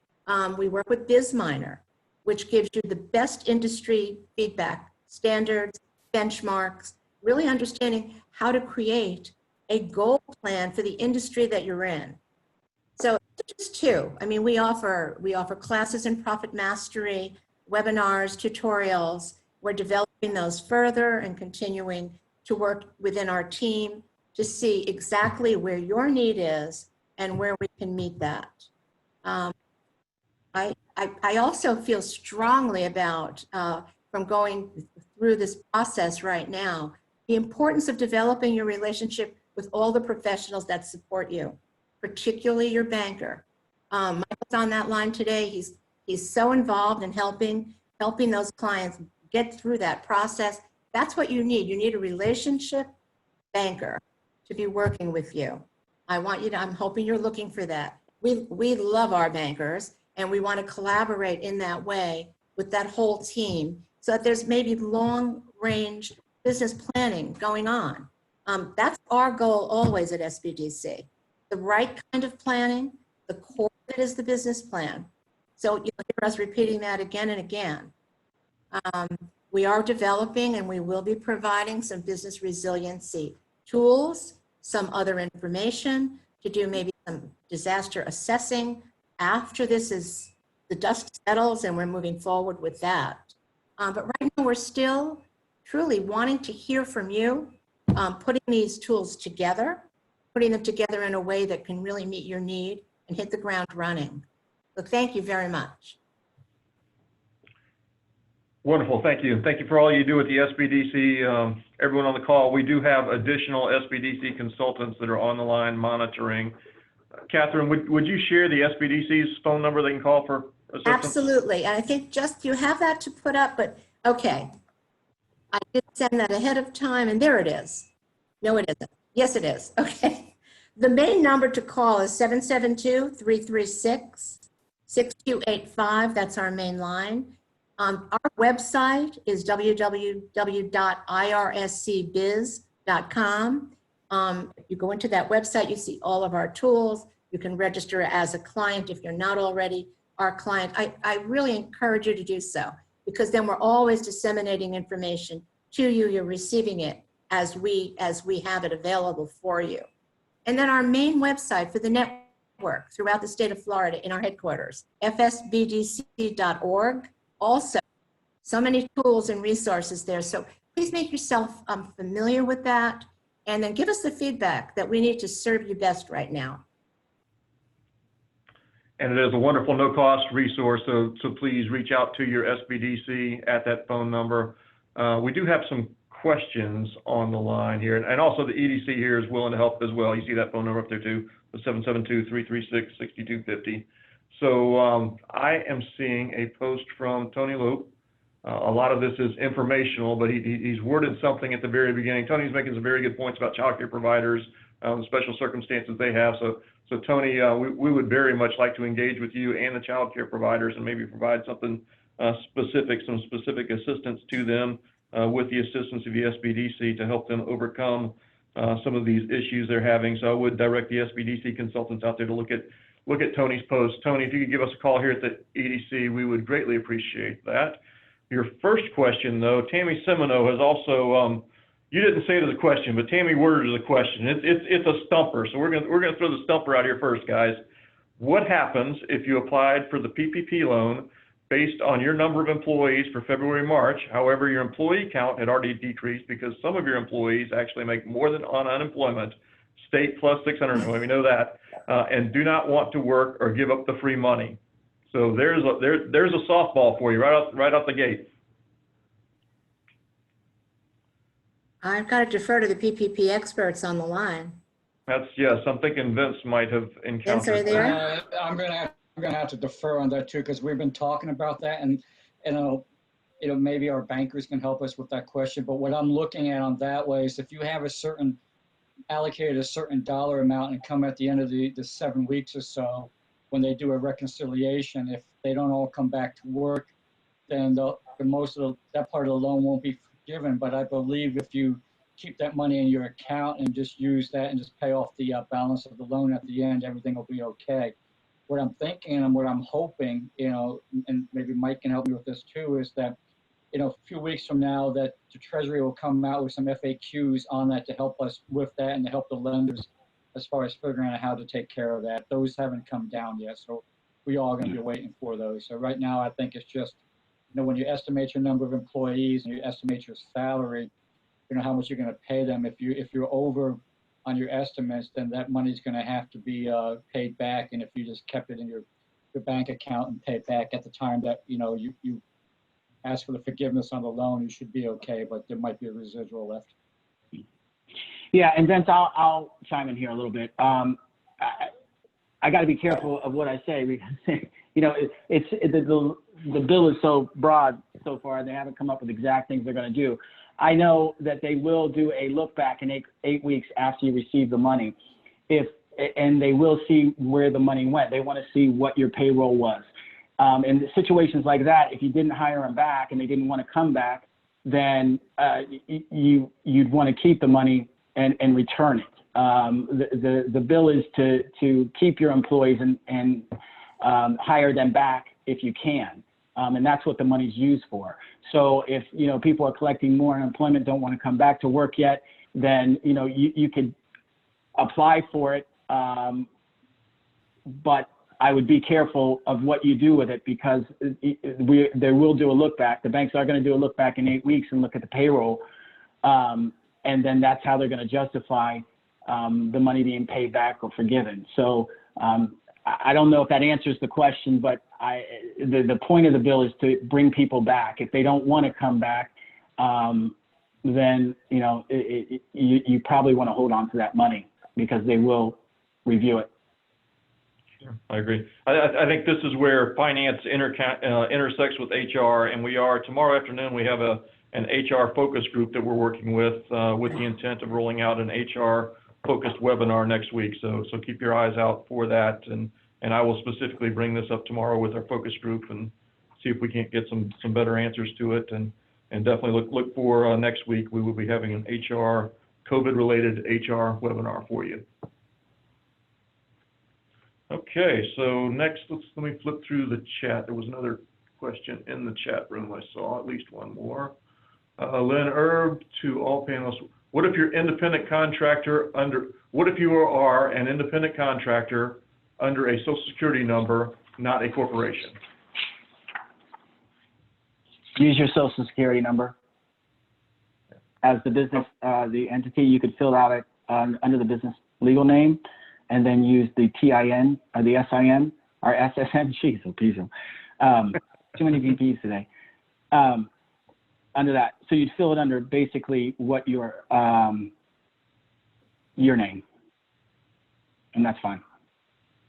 We work with BizMiner, which gives you the best industry feedback, standards, benchmarks, really understanding how to create a goal plan for the industry that you're in. So just two. I mean, we offer classes in profit mastery, webinars, tutorials. We're developing those further and continuing to work within our team to see exactly where your need is and where we can meet that. I also feel strongly about, from going through this process right now, the importance of developing your relationship with all the professionals that support you, particularly your banker. Michael's on that line today. He's so involved in helping those clients get through that process. That's what you need. You need a relationship banker to be working with you. I'm hoping you're looking for that. We love our bankers, and we want to collaborate in that way with that whole team so that there's maybe long range business planning going on. That's our goal always at SBDC. The right kind of planning, the core that is the business plan. So you'll hear us repeating that again and again. We are developing and we will be providing some business resiliency tools, some other information to do maybe some disaster assessing after the dust settles and we're moving forward with that. But right now we're still truly wanting to hear from you, putting these tools together, putting them together in a way that can really meet your need and hit the ground running. So thank you very much. Wonderful, thank you. Thank you for all you do with the SBDC. Everyone on the call, we do have additional SBDC consultants that are on the line monitoring. Catherine, would you share the SBDC's phone number they can call for assistance? Absolutely, and I think just you have that to put up, but okay. I did send that ahead of time, and there it is. No, it isn't. Yes, it is. Okay. The main number to call is 772-336-6285. That's our main line. Our website is www.irscbiz.com. If you go into that website, you see all of our tools. You can register as a client if you're not already our client. I really encourage you to do so, because then we're always disseminating information to you. You're receiving it as we have it available for you. And then our main website for the network throughout the state of Florida in our headquarters, fsbdc.org. Also, so many tools and resources there. So please make yourself familiar with that, and then give us the feedback that we need to serve you best right now. And it is a wonderful no-cost resource, so please reach out to your SBDC at that phone number. We do have some questions on the line here. And also the EDC here is willing to help as well. You see that phone number up there too, the 772-336-6250. So I am seeing a post from Tony Lope. A lot of this is informational, but he's worded something at the very beginning. Tony's making some very good points about child care providers, the special circumstances they have. So Tony, we would very much like to engage with you and the child care providers and maybe provide something specific, some specific assistance to them with the assistance of the SBDC to help them overcome some of these issues they're having. So I would direct the SBDC consultants out there to look at Tony's post. Tony, if you could give us a call here at the EDC, we would greatly appreciate that. Your first question, though, Tammy Semino has also, you didn't say it as a question, but Tammy worded it as a question. It's a stumper, so we're gonna throw the stumper out here first, guys. What happens if you applied for the PPP loan based on your number of employees for February, March? However, your employee count had already decreased because some of your employees actually make more than on unemployment, state plus 600, we know that, and do not want to work or give up the free money. So there's a softball for you right out the gate. I've got to defer to the PPP experts on the line. Yes, I'm thinking Vince might have encountered Vince, are you there? that. I'm gonna have to defer on that too, because we've been talking about that, and maybe our bankers can help us with that question. But what I'm looking at on that way is if you have allocated a certain dollar amount and come at the end of the 7 weeks or so, when they do a reconciliation, if they don't all come back to work, then that part of the loan won't be forgiven. But I believe if you keep that money in your account and just use that and just pay off the balance of the loan at the end, everything will be okay. What I'm thinking and what I'm hoping, and maybe Mike can help me with this too, is that, a few weeks from now that the Treasury will come out with some FAQs on that to help us with that and to help the lenders as far as figuring out how to take care of that. Those haven't come down yet, so we are going to be waiting for those. So right now, I think it's just, when you estimate your number of employees and you estimate your salary, how much you're going to pay them. If you're over on your estimates, then that money's going to have to be paid back. And if you just kept it in your bank account and paid back at the time that you ask for the forgiveness on the loan, you should be okay. But there might be a residual left. Yeah, and Vince, I'll chime in here a little bit. I got to be careful of what I say because the bill is so broad so far. They haven't come up with exact things they're going to do. I know that they will do a look back in 8 weeks after you receive the money, and they will see where the money went. They want to see what your payroll was. In situations like that, if you didn't hire them back and they didn't want to come back, then you'd want to keep the money and return it. The bill is to keep your employees and hire them back if you can. And that's what the money's used for. So if, people are collecting more unemployment, don't want to come back to work yet, then, you could apply for it. But I would be careful of what you do with it because they will do a look back. The banks are going to do a look back in 8 weeks and look at the payroll. And then that's how they're going to justify the money being paid back or forgiven. So I don't know if that answers the question, but the point of the bill is to bring people back. If they don't want to come back, then you probably want to hold on to that money because they will review it. Sure, I agree. I think this is where finance intersects with HR, and tomorrow afternoon we have an HR focus group that we're working with the intent of rolling out an HR focused webinar next week. So keep your eyes out for that, and I will specifically bring this up tomorrow with our focus group and see if we can't get some better answers to it, and definitely look for next week. We will be having an COVID related HR webinar for you. Okay, so next let me flip through the chat. There was another question in the chat room I saw, at least one more. Lynn Erb to all panelists. What if you are an independent contractor under a Social Security number, not a corporation? Use your Social Security number as the business, the entity. You could fill out it under the business legal name, and then use the TIN or the SIN or SSN. Jeez, oh, too many VPs today. under that. So you'd fill it under basically what your name. And that's fine.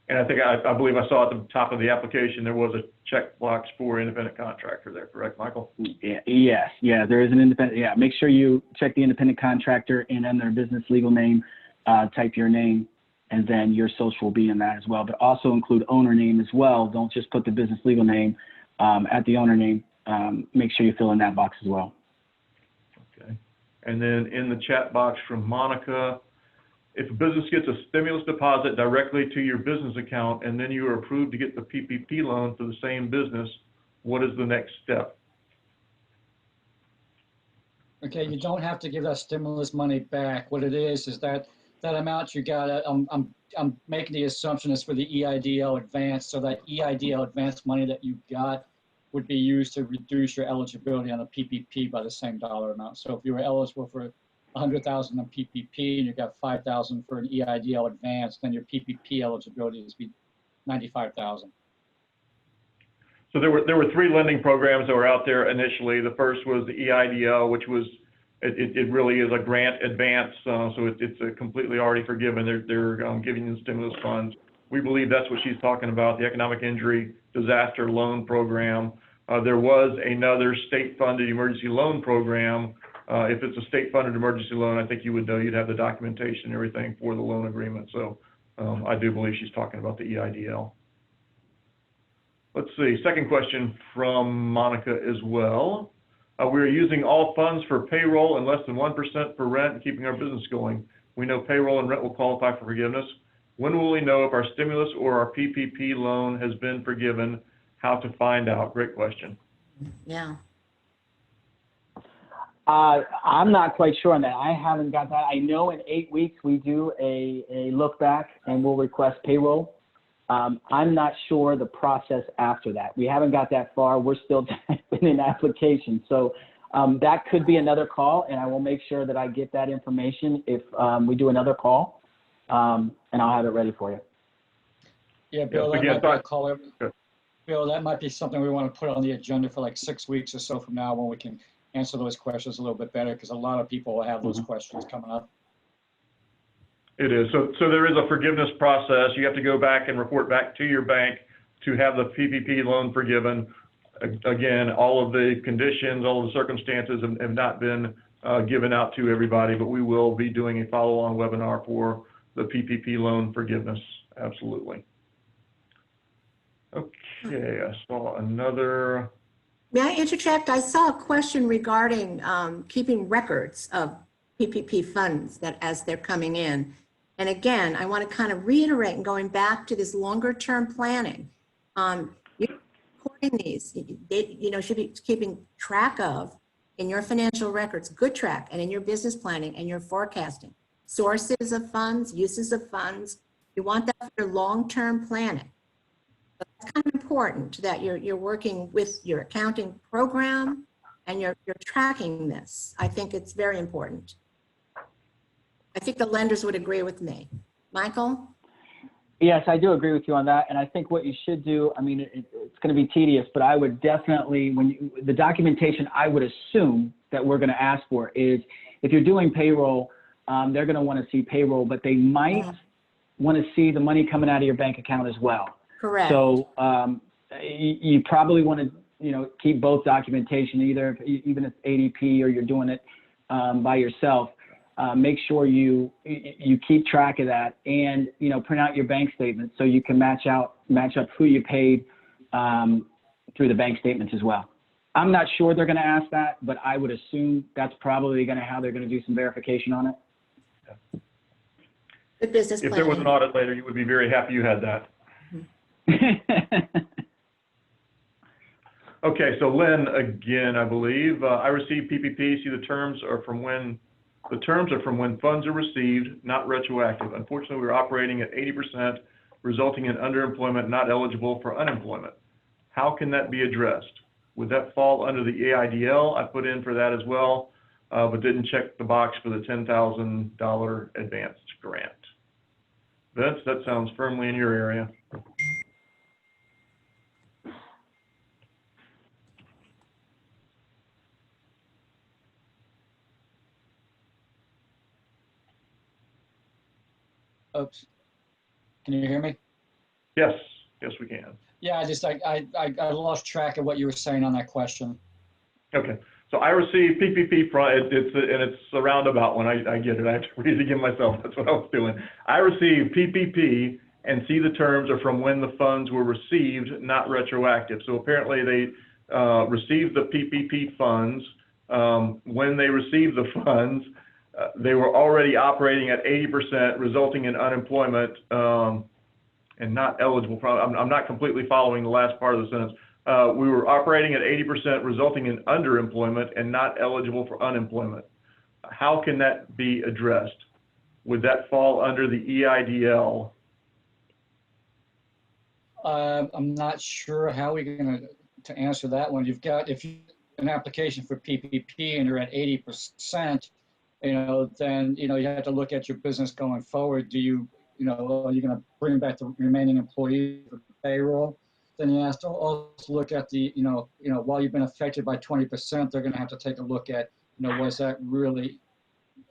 And I think, I believe I saw at the top of the application, there was a checkbox for independent contractor there, correct, Michael? Yes, yeah, there is an independent, yeah, make sure you check the independent contractor and then their business legal name, type your name, and then your social will be in that as well. But also include owner name as well. Don't just put the business legal name at the owner name. Make sure you fill in that box as well. Okay. And then in the chat box from Monica, if a business gets a stimulus deposit directly to your business account and then you are approved to get the PPP loan for the same business, what is the next step? Okay, you don't have to give that stimulus money back. What it is that amount you got, I'm making the assumption is for the EIDL advance, so that EIDL advance money that you got would be used to reduce your eligibility on the PPP by the same dollar amount. So if you were eligible for 100,000 on PPP and you got 5,000 for an EIDL advance, then your PPP eligibility is be 95,000. So there were three lending programs that were out there initially. The first was the EIDL, which was, it really is a grant advance, so it's a completely already forgiven. They're giving you stimulus funds. We believe that's what she's talking about, the Economic Injury Disaster Loan Program. There was another state-funded emergency loan program. If it's a state-funded emergency loan, I think you would know, you'd have the documentation and everything for the loan agreement. So I do believe she's talking about the EIDL. Let's see, second question from Monica as well. We are using all funds for payroll and less than 1% for rent and keeping our business going. We know payroll and rent will qualify for forgiveness. When will we know if our stimulus or our PPP loan has been forgiven? How to find out? Great question. Yeah. I'm not quite sure on that. I haven't got that. I know in 8 weeks we do a look back and we'll request payroll. I'm not sure the process after that. We haven't got that far. We're still in an application. So that could be another call, and I will make sure that I get that information if we do another call, and I'll have it ready for you. Yeah, Bill, Yes, that again, might be a call. Bill, that might be something we want to put on the agenda for like 6 weeks or so from now, when we can answer those questions a little bit better, because a lot of people will have those questions coming up. It is. So there is a forgiveness process. You have to go back and report back to your bank to have the PPP loan forgiven. Again, all of the conditions, all of the circumstances have not been given out to everybody, but we will be doing a follow-on webinar for the PPP loan forgiveness. Absolutely. Okay, I saw another. May I interject? I saw a question regarding keeping records of PPP funds that as they're coming in. And again, I want to kind of reiterate, and going back to this longer term planning, you're recording these, should be keeping track of in your financial records, good track, and in your business planning and your forecasting, sources of funds, uses of funds. You want that for your long-term planning. But that's kind of important that you're working with your accounting program and you're tracking this. I think it's very important. I think the lenders would agree with me. Michael? Yes, I do agree with you on that. And I think what you should do, I mean, it's going to be tedious, but I would definitely, the documentation I would assume that we're going to ask for is, if you're doing payroll, they're going to want to see payroll, but they might want to see the money coming out of your bank account as well. Correct. So you probably want to, keep both documentation, even if ADP or you're doing it by yourself. Make sure you keep track of that, and print out your bank statement so you can match up who you paid through the bank statements as well. I'm not sure they're going to ask that, but I would assume that's probably how they're going to do some verification on it. Good business If planning. there was an audit later, you would be very happy you had that. Okay, so Lynn, again, I believe, I received PPP. See, the terms are from when funds are received, not retroactive. Unfortunately, we're operating at 80%, resulting in underemployment, not eligible for unemployment. How can that be addressed? Would that fall under the EIDL? I put in for that as well, but didn't check the box for the $10,000 advanced grant. Vince, that sounds firmly in your area. Oops. Can you hear me? Yes, yes, we can. Yeah, I lost track of what you were saying on that question. Okay, so I received PPP, it's a roundabout one, I get it, I have to read it again myself, that's what I was doing. I received PPP and see the terms are from when the funds were received, not retroactive. So apparently they received the PPP funds. When they received the funds, they were already operating at 80%, resulting in unemployment and not eligible for, I'm not completely following the last part of the sentence. We were operating at 80%, resulting in underemployment and not eligible for unemployment. How can that be addressed? Would that fall under the EIDL? I'm not sure how we're going to answer that one. You've got, if you an application for PPP and you're at 80%, then, you have to look at your business going forward. Are you going to bring back the remaining employees for payroll? Then you have to also look at the, while you've been affected by 20%, they're going to have to take a look at, was that really,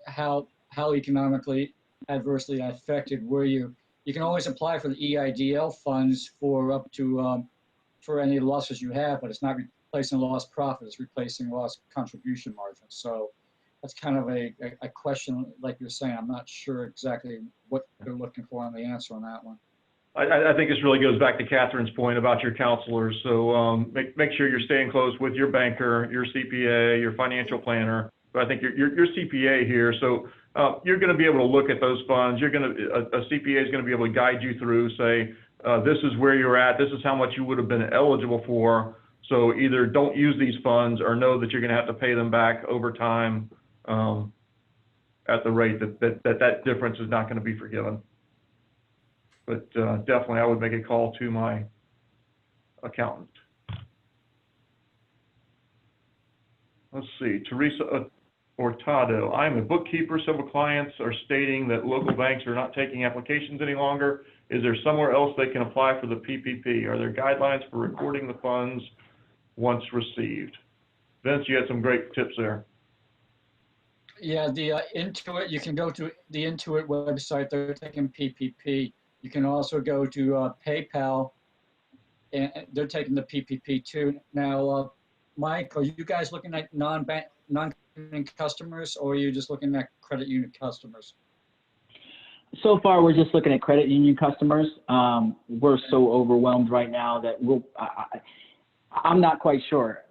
how economically adversely affected were you? You can always apply for the EIDL funds for up to, for any losses you have, but it's not replacing lost profit, it's replacing lost contribution margin. So that's kind of a question, like you're saying, I'm not sure exactly what they're looking for on the answer on that one. I think this really goes back to Catherine's point about your counselors. So make sure you're staying close with your banker, your CPA, your financial planner. But I think your CPA here. So you're going to be able to look at those funds. A CPA is going to be able to guide you through, say, this is where you're at. This is how much you would have been eligible for. So either don't use these funds or know that you're going to have to pay them back over time at the rate that difference is not going to be forgiven. But definitely, I would make a call to my accountant. Let's see, Teresa Hurtado. I'm a bookkeeper. Several clients are stating that local banks are not taking applications any longer. Is there somewhere else they can apply for the PPP? Are there guidelines for recording the funds once received? Vince, you had some great tips there. Yeah, the Intuit, you can go to the Intuit website. They're taking PPP. You can also go to PayPal, and they're taking the PPP too. Now, Mike, are you guys looking at non-bank customers, or are you just looking at credit union customers? So far, we're just looking at credit union customers. We're so overwhelmed right now that I'm not quite sure.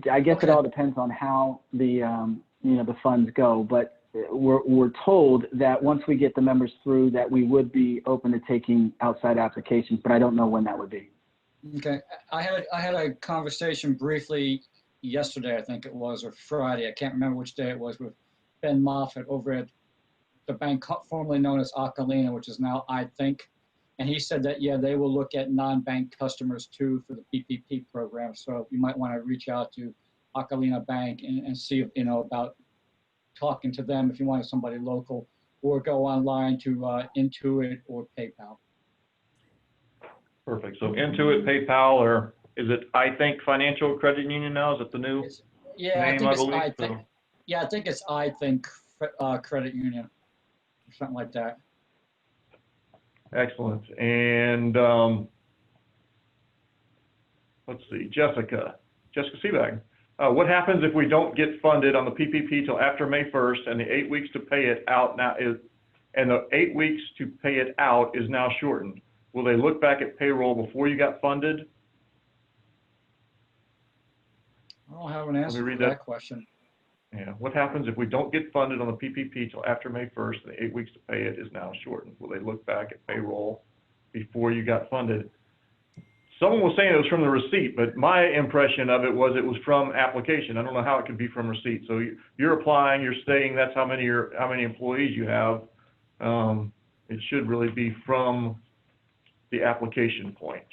I guess Okay. It all depends on how the the funds go, but we're told that once we get the members through, that we would be open to taking outside applications, but I don't know when that would be. Okay, I had a conversation briefly yesterday, I think it was, or Friday. I can't remember which day it was, with Ben Moffitt over at the bank formerly known as Acalina, which is now iThink. And he said that, yeah, they will look at non-bank customers too for the PPP program. So you might want to reach out to Acalina Bank and see, about talking to them if you wanted somebody local, or go online to Intuit or PayPal. Perfect. So Intuit, PayPal, or is it iThink Financial Credit Union now? Is it the new Yeah, I name, think I it's believe? iThink. Yeah, I think it's iThink Credit Union, or something like that. Excellent. And let's see, Jessica Seabag. What happens if we don't get funded on the PPP till after May 1st and the 8 weeks to pay it out the 8 weeks to pay it out is now shortened? Will they look back at payroll before you got funded? I don't have an answer read to that that. question. Yeah. What happens if we don't get funded on the PPP till after May 1st and the 8 weeks to pay it is now shortened? Will they look back at payroll before you got funded? Someone was saying it was from the receipt, but my impression of it was from application. I don't know how it could be from receipt. So you're applying, you're stating that's how many employees you have. It should really be from the application point.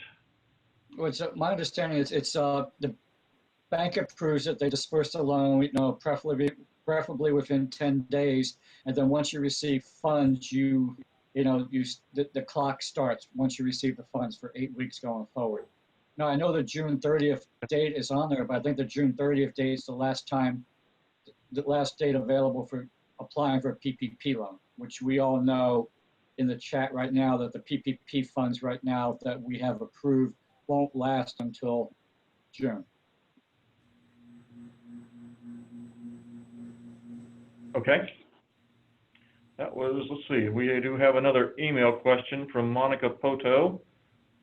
Well, my understanding is it's the bank approves it, they disperse the loan, preferably within 10 days, and then once you receive funds, the clock starts once you receive the funds for 8 weeks going forward. Now, I know the June 30th date is on there, but I think the June 30th date is the last date available for applying for a PPP loan, which we all know in the chat right now that the PPP funds right now that we have approved won't last until June. Okay. That was, let's see, we do have another email question from Monica Poto.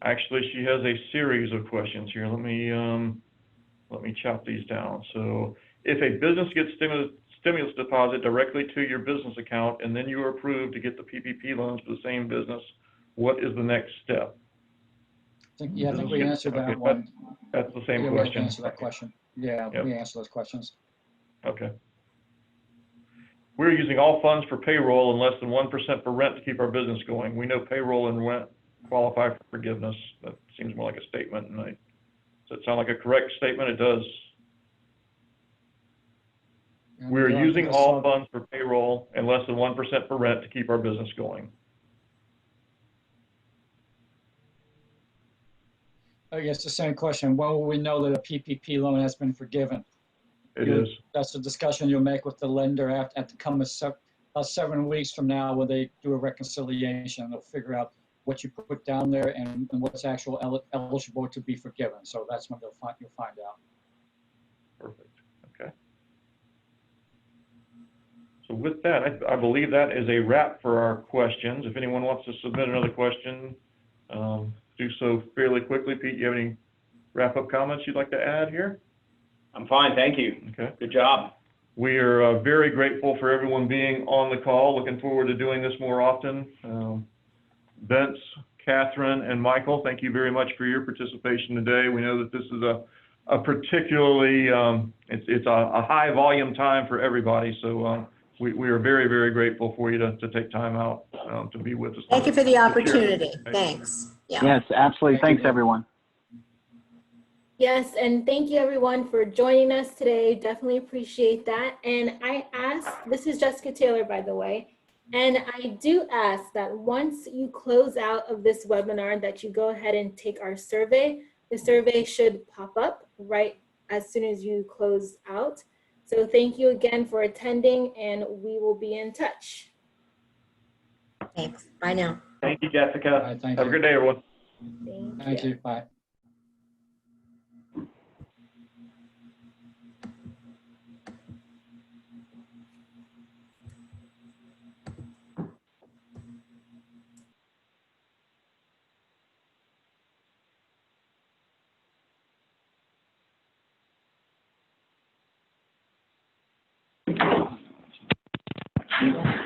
Actually, she has a series of questions here. Let me chop these down. So if a business gets stimulus deposit directly to your business account and then you are approved to get the PPP loans for the same business, what is the next step? I think we answered Okay, that one. That's the same Yeah, we question. answered that question. Yeah, Yep. we answered those questions. Okay. We're using all funds for payroll and less than 1% for rent to keep our business going. We know payroll and rent qualify for forgiveness. That seems more like a statement. Does that sound like a correct statement? It does. And, We're using I all saw- funds for payroll and less than 1% for rent to keep our business going. I guess the same question. When will we know that a PPP loan has been forgiven? It is. That's a discussion you'll make with the lender at the come of 7 weeks from now when they do a reconciliation. They'll figure out what you put down there and what's eligible to be forgiven. So that's when you'll find out. Perfect. Okay. So with that, I believe that is a wrap for our questions. If anyone wants to submit another question, do so fairly quickly. Pete, you have any wrap-up comments you'd like to add here? I'm fine, thank you. Okay. Good job. We are very grateful for everyone being on the call. Looking forward to doing this more often. Vince, Catherine, and Michael, thank you very much for your participation today. We know that this is a particularly, it's a high volume time for everybody. So we are very, very grateful for you to take time out to be with us. Thank you for the opportunity. Thanks. Yeah. Yes, absolutely. Thank you. Thanks, everyone. Yes, and thank you everyone for joining us today. Definitely appreciate that. And I ask, this is Jessica Taylor, by the way, and I do ask that once you close out of this webinar that you go ahead and take our survey. The survey should pop up right as soon as you close out. So thank you again for attending, and we will be in touch. Thanks. Bye now. Thank you, All Jessica. right, thank Have a you. good day, everyone. Thank you. Bye. Thank you.